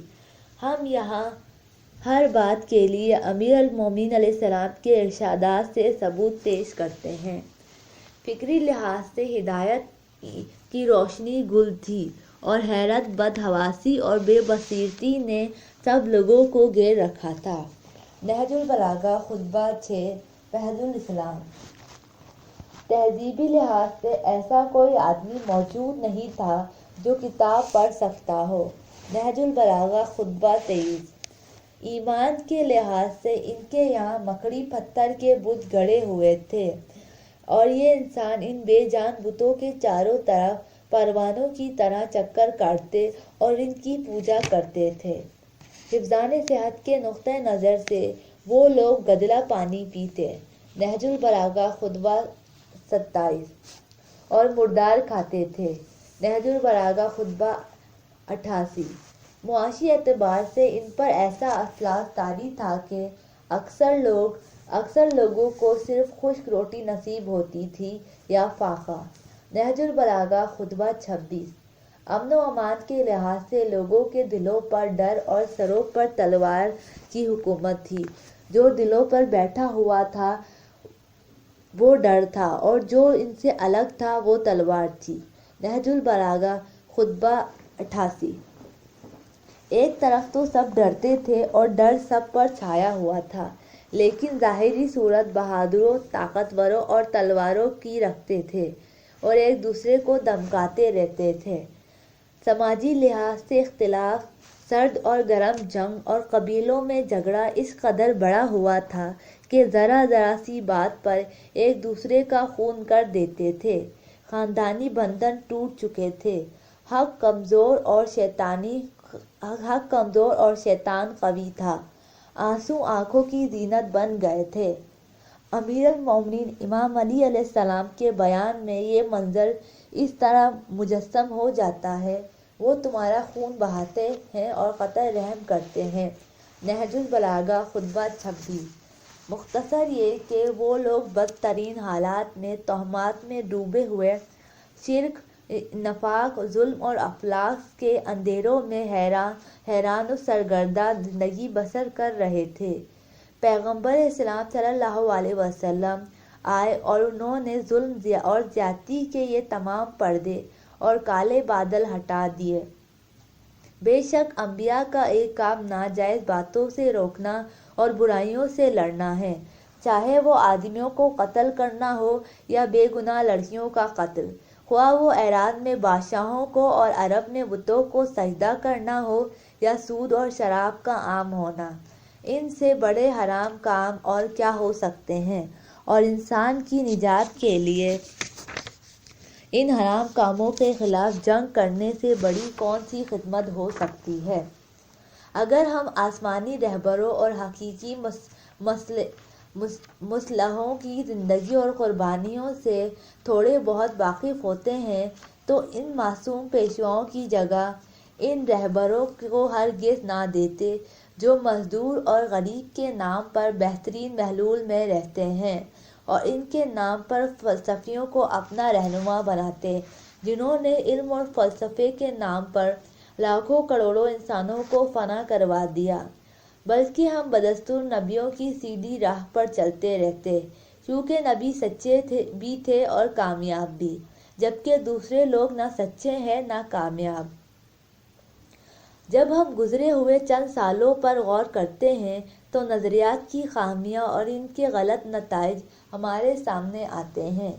ہم یہاں ہر بات کے لیے امیر المومنین علیہ السلام کے ارشادات سے ثبوت پیش کرتے ہیں۔ فکری لحاظ سے ہدایت کی روشنی گل تھی اور حیرت، بدحواسی اور بے بصیرتی نے سب لوگوں کو گھیر رکھا تھا۔ نہج البلاغہ خطبہ 6، فہد الاسلام۔ تہذیبی لحاظ سے ایسا کوئی آدمی موجود نہیں تھا جو کتاب پڑھ سکتا ہو۔ نہج البلاغہ خطبہ 23۔ ایمان کے لحاظ سے ان کے یہاں مکڑی پتھر کے بت گڑے ہوئے تھے اور یہ انسان ان بے جان بتوں کے چاروں طرف پروانوں کی طرح چکر کاٹتے اور ان کی پوجا کرتے تھے۔ حفظان صحت کے نقطہ نظر سے وہ لوگ گدلا پانی پیتے، نہج البلاغہ خطبہ 27، اور مردار کھاتے تھے، نہج البلاغہ خطبہ 88۔ معاشی اعتبار سے ان پر ایسا افلاس طاری تھا کہ اکثر لوگوں کو صرف خشک روٹی نصیب ہوتی تھی یا فاقہ، نہج البلاغہ خطبہ 26۔ امن و امان کے لحاظ سے لوگوں کے دلوں پر ڈر اور سروں پر تلوار کی حکومت تھی۔ جو دلوں پر بیٹھا ہوا تھا وہ ڈر تھا اور جو ان سے الگ تھا وہ تلوار تھی، نہج البلاغہ خطبہ 88۔ ایک طرف تو سب ڈرتے تھے اور ڈر سب پر چھایا ہوا تھا، لیکن ظاہری صورت بہادروں، طاقتوروں اور تلواروں کی رکھتے تھے اور ایک دوسرے کو دھمکاتے رہتے تھے۔ سماجی لحاظ سے اختلاف، سرد اور گرم جنگ اور قبیلوں میں جھگڑا اس قدر بڑھا ہوا تھا کہ ذرا ذرا سی بات پر ایک دوسرے کا خون کر دیتے تھے۔ خاندانی بندھن ٹوٹ چکے تھے، حق کمزور اور شیطان قوی تھا، آنسو آنکھوں کی زینت بن گئے تھے۔ امیر المومنین امام علی علیہ السلام کے بیان میں یہ منظر اس طرح مجسم ہو جاتا ہے، وہ تمہارا خون بہاتے ہیں اور قطع رحم کرتے ہیں، نہج البلاغہ خطبہ 26۔ مختصر یہ کہ وہ لوگ بدترین حالات میں، تہمات میں ڈوبے ہوئے، شرک، نفاق، ظلم اور افلاس کے اندھیروں میں حیران و سرگرداں زندگی بسر کر رہے تھے۔ پیغمبر اسلام صلی اللہ علیہ وسلم آئے اور انہوں نے ظلم اور زیادتی کے یہ تمام پردے اور کالے بادل ہٹا دیے۔ بے شک انبیاء کا ایک کام ناجائز باتوں سے روکنا اور برائیوں سے لڑنا ہے، چاہے وہ آدمیوں کو قتل کرنا ہو یا بے گناہ لڑکیوں کا قتل، خواہ وہ ایران میں بادشاہوں کو اور عرب میں بتوں کو سجدہ کرنا ہو یا سود اور شراب کا عام ہونا۔ ان سے بڑے حرام کام اور کیا ہو سکتے ہیں، اور انسان کی نجات کے لیے ان حرام کاموں کے خلاف جنگ کرنے سے بڑی کون سی خدمت ہو سکتی ہے؟ اگر ہم آسمانی رہبروں اور حقیقی مصلحوں کی زندگی اور قربانیوں سے تھوڑے بہت واقف ہوتے ہیں تو ان معصوم پیشواؤں کی جگہ ان رہبروں کو ہرگز نہ دیتے جو مزدور اور غریب کے نام پر بہترین محلول میں رہتے ہیں اور ان کے نام پر فلسفیوں کو اپنا رہنما بناتے، جنہوں نے علم اور فلسفے کے نام پر لاکھوں کروڑوں انسانوں کو فنا کروا دیا۔ بلکہ ہم بدستور نبیوں کی سیدھی راہ پر چلتے رہتے، کیونکہ نبی سچے بھی تھے اور کامیاب بھی، جبکہ دوسرے لوگ نہ سچے ہیں نہ کامیاب۔ جب ہم گزرے ہوئے چند سالوں پر غور کرتے ہیں تو نظریات کی خامیاں اور ان کے غلط نتائج ہمارے سامنے آتے ہیں،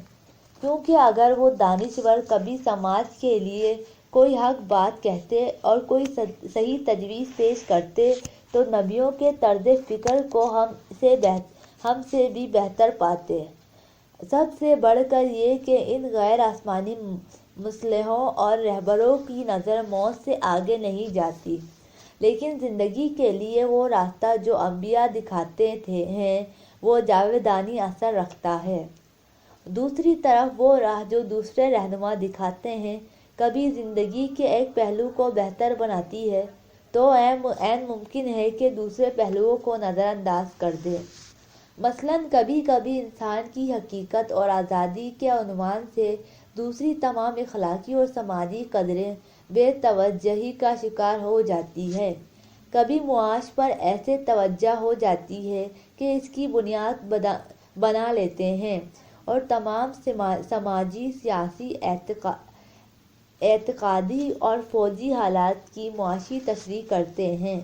کیونکہ اگر وہ دانشور کبھی سماج کے لیے کوئی حق بات کہتے اور کوئی صحیح تجویز پیش کرتے تو نبیوں کے طرز فکر کو ہم سے بھی بہتر پاتے۔ سب سے بڑھ کر یہ کہ ان غیر آسمانی مصلحوں اور رہبروں کی نظر موت سے آگے نہیں جاتی، لیکن زندگی کے لیے وہ راستہ جو انبیاء دکھاتے ہیں وہ جاودانی اثر رکھتا ہے۔ دوسری طرف وہ راہ جو دوسرے رہنما دکھاتے ہیں کبھی زندگی کے ایک پہلو کو بہتر بناتی ہے تو عین ممکن ہے کہ دوسرے پہلوؤں کو نظر انداز کر دے۔ مثلاً کبھی کبھی انسان کی حقیقت اور آزادی کے عنوان سے دوسری تمام اخلاقی اور سماجی قدریں بے توجہی کا شکار ہو جاتی ہے۔ کبھی معاش پر ایسے توجہ ہو جاتی ہے کہ اس کی بنیاد بنا لیتے ہیں اور تمام سماجی، سیاسی، اعتقادی اور فوجی حالات کی معاشی تشریح کرتے ہیں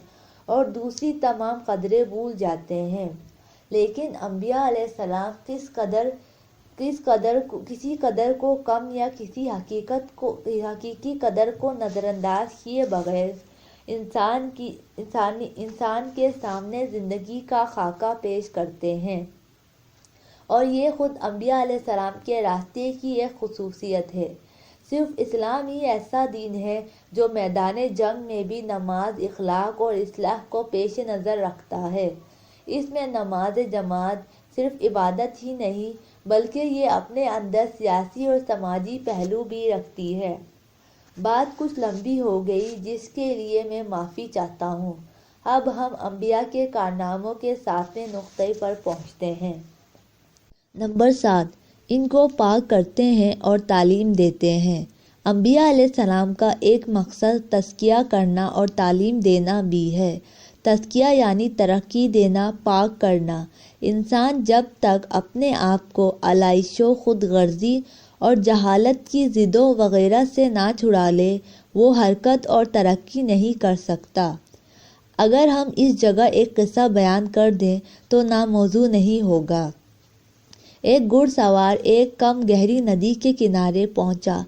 اور دوسری تمام قدریں بھول جاتے ہیں۔ لیکن انبیاء علیہ السلام کسی قدر کو کم یا کسی حقیقی قدر کو نظر انداز کیے بغیر انسان کے سامنے زندگی کا خاکہ پیش کرتے ہیں، اور یہ خود انبیاء علیہ السلام کے راستے کی ایک خصوصیت ہے۔ صرف اسلام ہی ایسا دین ہے جو میدان جنگ میں بھی نماز، اخلاق اور اصلاح کو پیش نظر رکھتا ہے۔ اس میں نماز جماعت صرف عبادت ہی نہیں بلکہ یہ اپنے اندر سیاسی اور سماجی پہلو بھی رکھتی ہے۔ بات کچھ لمبی ہو گئی جس کے لیے میں معافی چاہتا ہوں۔ اب ہم انبیاء کے کارناموں کے 7ویں نقطے پر پہنچتے ہیں۔ نمبر 7، ان کو پاک کرتے ہیں اور تعلیم دیتے ہیں۔ انبیاء علیہ السلام کا ایک مقصد تزکیہ کرنا اور تعلیم دینا بھی ہے۔ تزکیہ یعنی ترقی دینا، پاک کرنا۔ انسان جب تک اپنے آپ کو علائشوں، خود غرضی اور جہالت کی ضدوں وغیرہ سے نہ چھڑا لے وہ حرکت اور ترقی نہیں کر سکتا۔ اگر ہم اس جگہ ایک قصہ بیان کر دیں تو ناموزوں نہیں ہوگا۔ ایک گھڑ سوار ایک کم گہری ندی کے کنارے پہنچا۔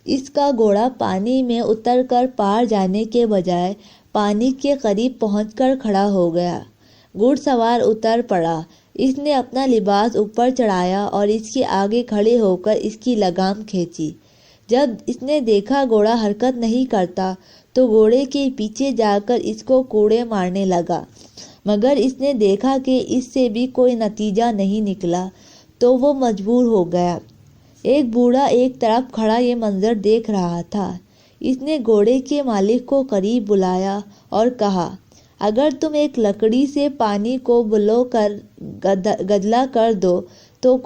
اس کا گھوڑا پانی میں اتر کر پار جانے کے بجائے پانی کے قریب پہنچ کر کھڑا ہو گیا۔ گھڑ سوار اتر پڑا۔ اس نے اپنا لباس اوپر چڑھایا اور اس کے آگے کھڑے ہو کر اس کی لگام کھینچی۔ جب اس نے دیکھا گھوڑا حرکت نہیں کرتا تو گھوڑے کے پیچھے جا کر اس کو کوڑے مارنے لگا، مگر اس نے دیکھا کہ اس سے بھی کوئی نتیجہ نہیں نکلا تو وہ مجبور ہو گیا۔ ایک بوڑھا ایک طرف کھڑا یہ منظر دیکھ رہا تھا۔ اس نے گھوڑے کے مالک کو قریب بلایا اور کہا، اگر تم ایک لکڑی سے پانی کو بلو کر گدلا کر دو تو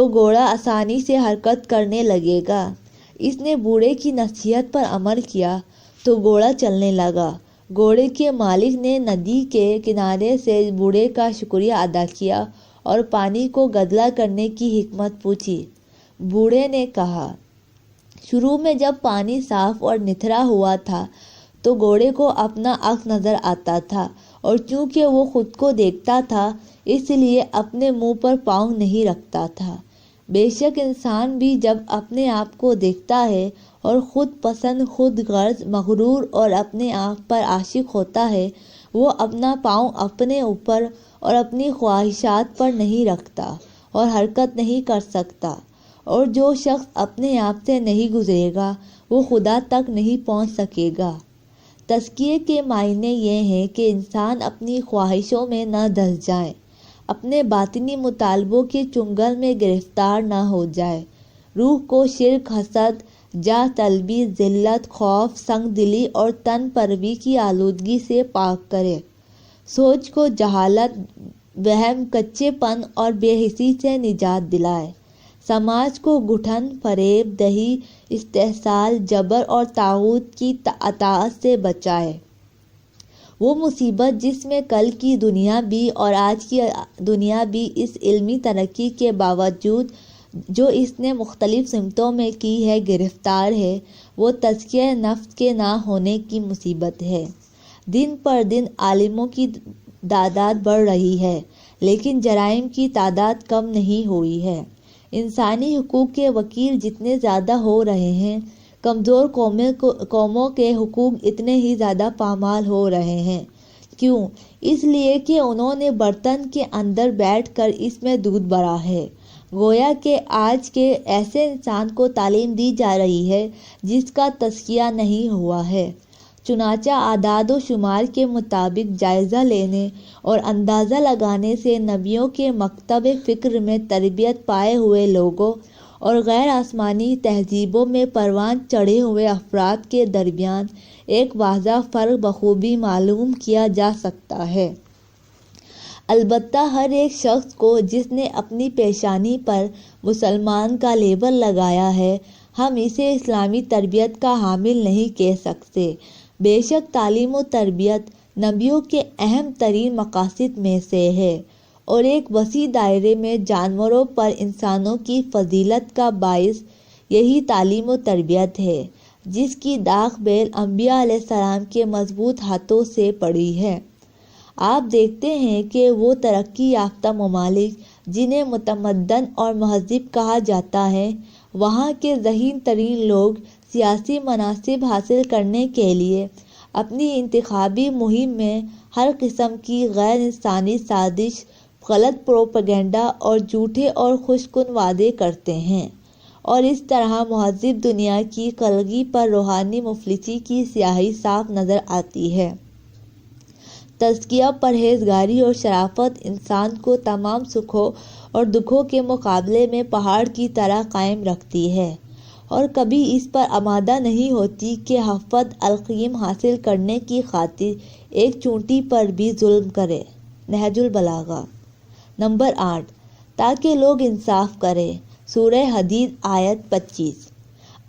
گھوڑا آسانی سے حرکت کرنے لگے گا۔ اس نے بوڑھے کی نصیحت پر عمل کیا تو گھوڑا چلنے لگا۔ گھوڑے کے مالک نے ندی کے کنارے سے بوڑھے کا شکریہ ادا کیا اور پانی کو گدلا کرنے کی حکمت پوچھی۔ بوڑھے نے کہا، شروع میں جب پانی صاف اور نتھرا ہوا تھا تو گھوڑے کو اپنا عکس نظر آتا تھا، اور چونکہ وہ خود کو دیکھتا تھا اس لیے اپنے منہ پر پاؤں نہیں رکھتا تھا۔ بے شک انسان بھی جب اپنے آپ کو دیکھتا ہے اور خود پسند، خود غرض، مغرور اور اپنے آپ پر عاشق ہوتا ہے، وہ اپنا پاؤں اپنے اوپر اور اپنی خواہشات پر نہیں رکھتا اور حرکت نہیں کر سکتا، اور جو شخص اپنے آپ سے نہیں گزرے گا وہ خدا تک نہیں پہنچ سکے گا۔ تزکیے کے معنی یہ ہیں کہ انسان اپنی خواہشوں میں نہ دھس جائے، اپنے باطنی مطالبوں کے چنگل میں گرفتار نہ ہو جائے، روح کو شرک، حسد، جاہ طلبی، ذلت، خوف، سنگ دلی اور تن پروی کی آلودگی سے پاک کرے، سوچ کو جہالت، وہم، کچے پن اور بے حسی سے نجات دلائے، سماج کو گھٹن، فریب دہی، استحصال، جبر اور طاغوت کی اطاعت سے بچائے۔ وہ مصیبت جس میں کل کی دنیا بھی اور آج کی دنیا بھی اس علمی ترقی کے باوجود جو اس نے مختلف سمتوں میں کی ہے گرفتار ہے، وہ تزکیہ نفس کے نہ ہونے کی مصیبت ہے۔ دن پر دن عالموں کی تعداد بڑھ رہی ہے، لیکن جرائم کی تعداد کم نہیں ہوئی ہے۔ انسانی حقوق کے وکیل جتنے زیادہ ہو رہے ہیں، کمزور قوموں کے حقوق اتنے ہی زیادہ پامال ہو رہے ہیں۔ کیوں؟ اس لیے کہ انہوں نے برتن کے اندر بیٹھ کر اس میں دودھ بھرا ہے۔ گویا کہ آج کے ایسے انسان کو تعلیم دی جا رہی ہے جس کا تزکیہ نہیں ہوا ہے۔ چنانچہ اعداد و شمار کے مطابق جائزہ لینے اور اندازہ لگانے سے نبیوں کے مکتب فکر میں تربیت پائے ہوئے لوگوں اور غیر آسمانی تہذیبوں میں پروان چڑھے ہوئے افراد کے درمیان ایک واضح فرق بخوبی معلوم کیا جا سکتا ہے۔ البتہ ہر ایک شخص کو جس نے اپنی پیشانی پر مسلمان کا لیبل لگایا ہے، ہم اسے اسلامی تربیت کا حامل نہیں کہہ سکتے۔ بے شک تعلیم و تربیت نبیوں کے اہم ترین مقاصد میں سے ہے، اور ایک وسیع دائرے میں جانوروں پر انسانوں کی فضیلت کا باعث یہی تعلیم و تربیت ہے، جس کی داغ بیل انبیاء علیہ السلام کے مضبوط ہاتھوں سے پڑی ہے۔ آپ دیکھتے ہیں کہ وہ ترقی یافتہ ممالک جنہیں متمدن اور مہذب کہا جاتا ہے، وہاں کے ذہین ترین لوگ سیاسی مناصب حاصل کرنے کے لیے اپنی انتخابی مہم میں ہر قسم کی غیر انسانی سازش، غلط پروپیگنڈا اور جھوٹے اور خوش کن وعدے کرتے ہیں، اور اس طرح مہذب دنیا کی کلگی پر روحانی مفلسی کی سیاہی صاف نظر آتی ہے۔ تزکیہ، پرہیزگاری اور شرافت انسان کو تمام سکھوں اور دکھوں کے مقابلے میں پہاڑ کی طرح قائم رکھتی ہے، اور کبھی اس پر آمادہ نہیں ہوتی کہ حفظ القیم حاصل کرنے کی خاطر ایک چونٹی پر بھی ظلم کرے۔ نہج البلاغہ۔ نمبر 8، تاکہ لوگ انصاف کریں۔ سورہ حدید آیت 25۔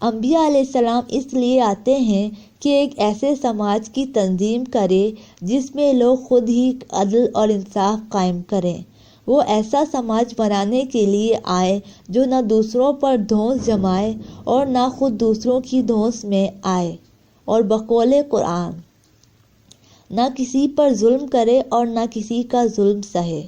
انبیاء علیہ السلام اس لیے آتے ہیں کہ ایک ایسے سماج کی تنظیم کرے جس میں لوگ خود ہی عدل اور انصاف قائم کریں۔ وہ ایسا سماج بنانے کے لیے آئے جو نہ دوسروں پر دھونس جمائے اور نہ خود دوسروں کی دھونس میں آئے، اور بقول قرآن نہ کسی پر ظلم کرے اور نہ کسی کا ظلم سہے۔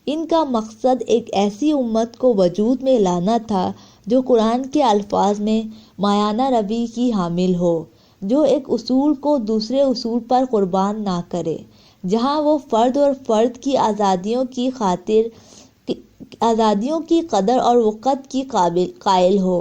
ان کا مقصد ایک ایسی امت کو وجود میں لانا تھا جو قرآن کے الفاظ میں مایانہ روی کی حامل ہو، جو ایک اصول کو دوسرے اصول پر قربان نہ کرے، جہاں وہ فرد اور فرد کی آزادیوں کی قدر اور وقت کی قائل ہو،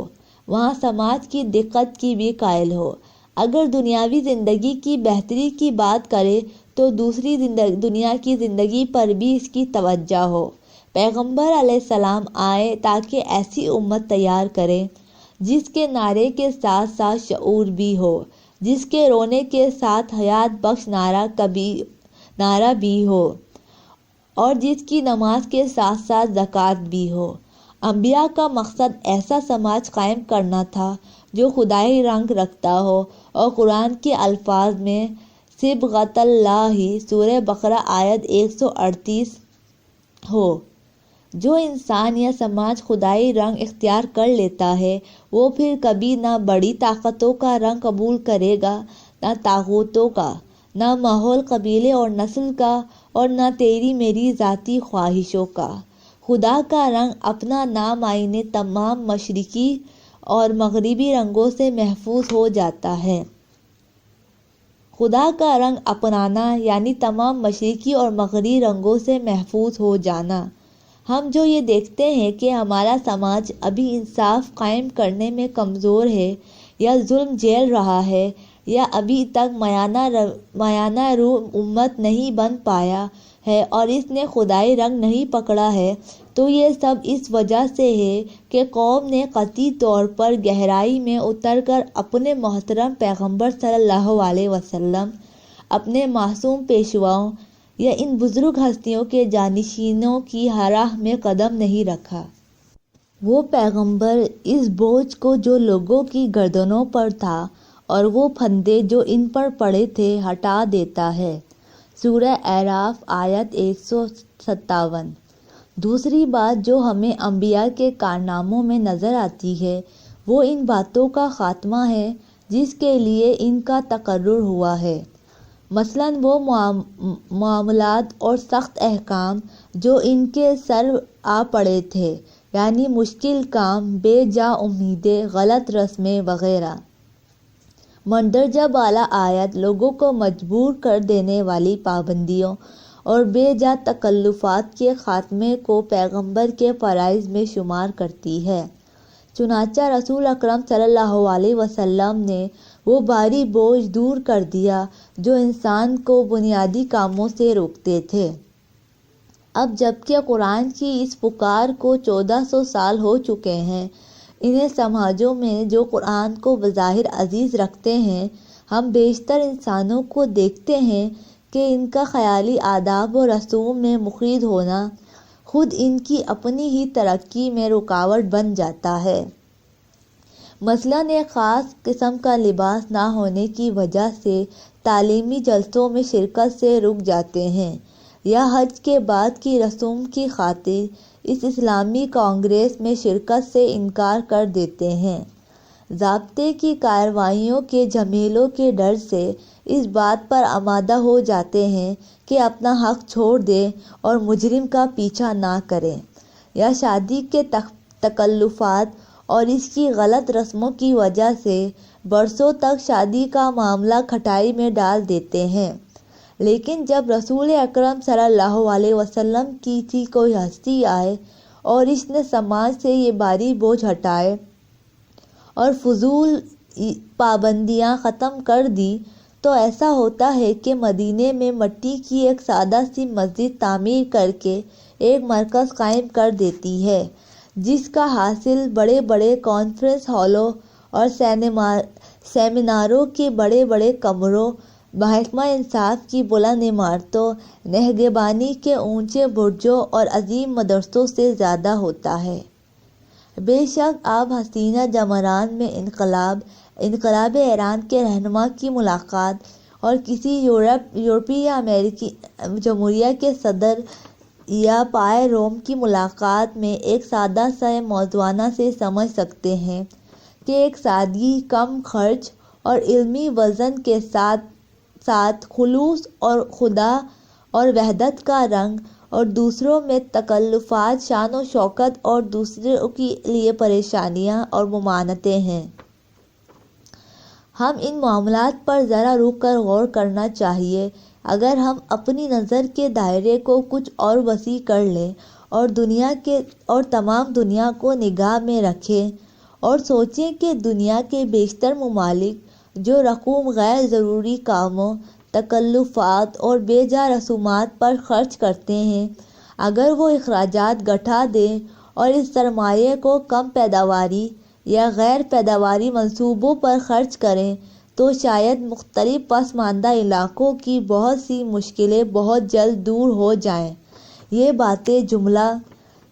وہاں سماج کی دقت کی بھی قائل ہو۔ اگر دنیاوی زندگی کی بہتری کی بات کرے تو دوسری دنیا کی زندگی پر بھی اس کی توجہ ہو۔ پیغمبر علیہ السلام آئے تاکہ ایسی امت تیار کریں جس کے نعرے کے ساتھ ساتھ شعور بھی ہو، جس کے رونے کے ساتھ حیات بخش نعرہ بھی ہو، اور جس کی نماز کے ساتھ ساتھ زکوٰۃ بھی ہو۔ انبیاء کا مقصد ایسا سماج قائم کرنا تھا جو خدائی رنگ رکھتا ہو اور قرآن کے الفاظ میں صبغۃ اللہ، سورہ بقرہ آیت 138 ہو، جو انسان یا سماج خدائی رنگ اختیار کر لیتا ہے وہ پھر کبھی نہ بڑی طاقتوں کا رنگ قبول کرے گا، نہ طاغوتوں کا، نہ ماحول، قبیلے اور نسل کا، اور نہ تیری میری ذاتی خواہشوں کا۔ خدا کا رنگ اپنا نامعنے تمام مشرقی اور مغربی رنگوں سے محفوظ ہو جاتا ہے۔ خدا کا رنگ اپنانا یعنی تمام مشرقی اور مغربی رنگوں سے محفوظ ہو جانا۔ ہم جو یہ دیکھتے ہیں کہ ہمارا سماج ابھی انصاف قائم کرنے میں کمزور ہے، یا ظلم جھیل رہا ہے، یا ابھی تک مایانہ روح امت نہیں بن پایا ہے اور اس نے خدائی رنگ نہیں پکڑا ہے، تو یہ سب اس وجہ سے ہے کہ قوم نے قطعی طور پر گہرائی میں اتر کر اپنے محترم پیغمبر صلی اللہ علیہ وسلم، اپنے معصوم پیشواؤں یا ان بزرگ ہستیوں کے جانشینوں کی راہ میں قدم نہیں رکھا۔ وہ پیغمبر اس بوجھ کو جو لوگوں کی گردنوں پر تھا اور وہ پھندے جو ان پر پڑے تھے ہٹا دیتا ہے۔ سورہ اعراف آیت 157۔ دوسری بات جو ہمیں انبیاء کے کارناموں میں نظر آتی ہے وہ ان باتوں کا خاتمہ ہے جس کے لیے ان کا تقرر ہوا ہے، مثلاً وہ معاملات اور سخت احکام جو ان کے سر آ پڑے تھے، یعنی مشکل کام، بے جا امیدیں، غلط رسمیں وغیرہ۔ مندرجہ بالا آیت لوگوں کو مجبور کر دینے والی پابندیوں اور بے جا تکلفات کے خاتمے کو پیغمبر کے فرائض میں شمار کرتی ہے۔ چنانچہ رسول اکرم صلی اللہ علیہ وسلم نے وہ بھاری بوجھ دور کر دیا جو انسان کو بنیادی کاموں سے روکتے تھے۔ اب جبکہ قرآن کی اس پکار کو 1400 سال ہو چکے ہیں، انہیں سماجوں میں جو قرآن کو بظاہر عزیز رکھتے ہیں، ہم بیشتر انسانوں کو دیکھتے ہیں کہ ان کا خیالی آداب و رسوم میں مخلد ہونا خود ان کی اپنی ہی ترقی میں رکاوٹ بن جاتا ہے۔ مثلاً ایک خاص قسم کا لباس نہ ہونے کی وجہ سے تعلیمی جلسوں میں شرکت سے رک جاتے ہیں، یا حج کے بعد کی رسوم کی خاطر اس اسلامی کانگریس میں شرکت سے انکار کر دیتے ہیں۔ ضابطے کی کارروائیوں کے جھمیلوں کے ڈر سے اس بات پر آمادہ ہو جاتے ہیں کہ اپنا حق چھوڑ دیں اور مجرم کا پیچھا نہ کریں، یا شادی کے تکلفات اور اس کی غلط رسموں کی وجہ سے برسوں تک شادی کا معاملہ کھٹائی میں ڈال دیتے ہیں۔ لیکن جب رسول اکرم صلی اللہ علیہ وسلم کی تھی کوئی ہستی آئے اور اس نے سماج سے یہ بھاری بوجھ ہٹائے اور فضول پابندیاں ختم کر دی، تو ایسا ہوتا ہے کہ مدینے میں مٹی کی ایک سادہ سی مسجد تعمیر کر کے ایک مرکز قائم کر دیتی ہے، جس کا حاصل بڑے بڑے کانفرنس ہالوں اور سیمیناروں کے بڑے بڑے کمروں، محکمہ انصاف کی بلند عمارتوں، نگہبانی کے اونچے برجوں اور عظیم مدرسوں سے زیادہ ہوتا ہے۔ بے شک آپ حسینہ جمران میں انقلاب ایران کے رہنما کی ملاقات اور کسی یورپی یا امریکی جمہوریہ کے صدر یا پائے روم کی ملاقات میں ایک سادہ سا موضوعانہ سے سمجھ سکتے ہیں کہ ایک سادگی، کم خرچ اور علمی وزن کے ساتھ خلوص اور خدا اور وحدت کا رنگ اور دوسروں میں تکلفات، شان و شوکت اور دوسروں کے لیے پریشانیاں اور ممانعتیں ہیں۔ ہم ان معاملات پر ذرا رک کر غور کرنا چاہیے۔ اگر ہم اپنی نظر کے دائرے کو کچھ اور وسیع کر لیں اور تمام دنیا کو نگاہ میں رکھیں اور سوچیں کہ دنیا کے بیشتر ممالک جو رقوم غیر ضروری کاموں، تکلفات اور بے جا رسومات پر خرچ کرتے ہیں، اگر وہ اخراجات گھٹا دیں اور اس سرمایے کو کم پیداواری یا غیر پیداواری منصوبوں پر خرچ کریں تو شاید مختلف پسماندہ علاقوں کی بہت سی مشکلیں بہت جلد دور ہو جائیں۔ یہ باتیں جملہ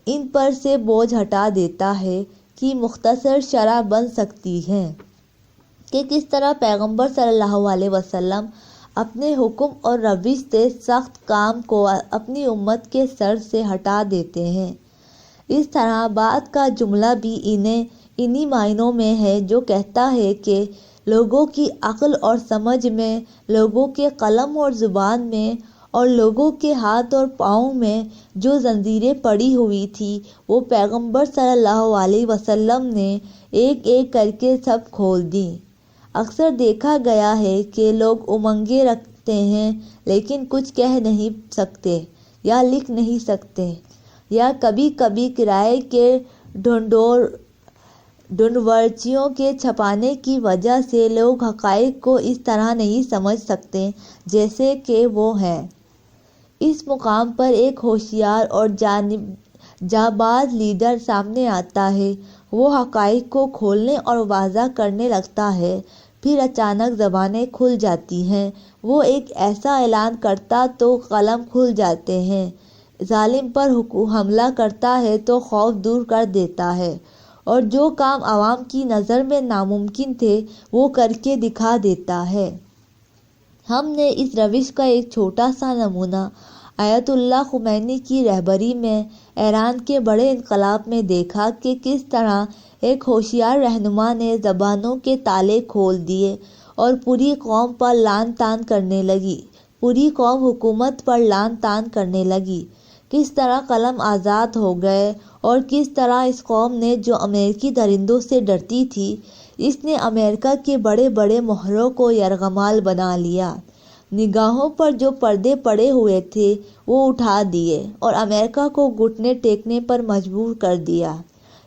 ان پر سے بوجھ ہٹا دیتا ہے کہ مختصر شرح بن سکتی ہیں کہ کس طرح پیغمبر صلی اللہ علیہ وسلم اپنے حکم اور روش سے سخت کام کو اپنی امت کے سر سے ہٹا دیتے ہیں۔ اس طرح بعد کا جملہ بھی انہی معنوں میں ہے جو کہتا ہے کہ لوگوں کی عقل اور سمجھ میں، لوگوں کے قلم اور زبان میں، اور لوگوں کے ہاتھ اور پاؤں میں جو زنجیریں پڑی ہوئی تھی وہ پیغمبر صلی اللہ علیہ وسلم نے ایک ایک کر کے سب کھول دیں۔ اکثر دیکھا گیا ہے کہ لوگ امنگیں رکھتے ہیں لیکن کچھ کہہ نہیں سکتے یا لکھ نہیں سکتے، یا کبھی کبھی کرائے کے ڈھنڈورچیوں کے چھپانے کی وجہ سے لوگ حقائق کو اس طرح نہیں سمجھ سکتے جیسے کہ وہ ہیں۔ اس مقام پر ایک ہوشیار اور جانباز لیڈر سامنے آتا ہے، وہ حقائق کو کھولنے اور واضح کرنے لگتا ہے، پھر اچانک زبانیں کھل جاتی ہیں، وہ ایک ایسا اعلان کرتا تو قلم کھل جاتے ہیں، ظالم پر حملہ کرتا ہے تو خوف دور کر دیتا ہے، اور جو کام عوام کی نظر میں ناممکن تھے وہ کر کے دکھا دیتا ہے۔ ہم نے اس روش کا ایک چھوٹا سا نمونہ آیت اللہ خمینی کی رہبری میں ایران کے بڑے انقلاب میں دیکھا کہ کس طرح ایک ہوشیار رہنما نے زبانوں کے تالے کھول دیے اور پوری قوم پر لعن طعن کرنے لگی، پوری قوم حکومت پر لعن طعن کرنے لگی، کس طرح قلم آزاد ہو گئے، اور کس طرح اس قوم نے جو امریکی درندوں سے ڈرتی تھی، اس نے امریکہ کے بڑے بڑے مہروں کو یرغمال بنا لیا، نگاہوں پر جو پردے پڑے ہوئے تھے وہ اٹھا دیے اور امریکہ کو گھٹنے ٹیکنے پر مجبور کر دیا۔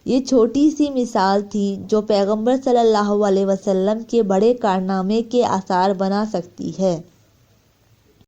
یہ چھوٹی سی مثال تھی جو پیغمبر صلی اللہ علیہ وسلم کے بڑے کارنامے کے آثار بنا سکتی ہے۔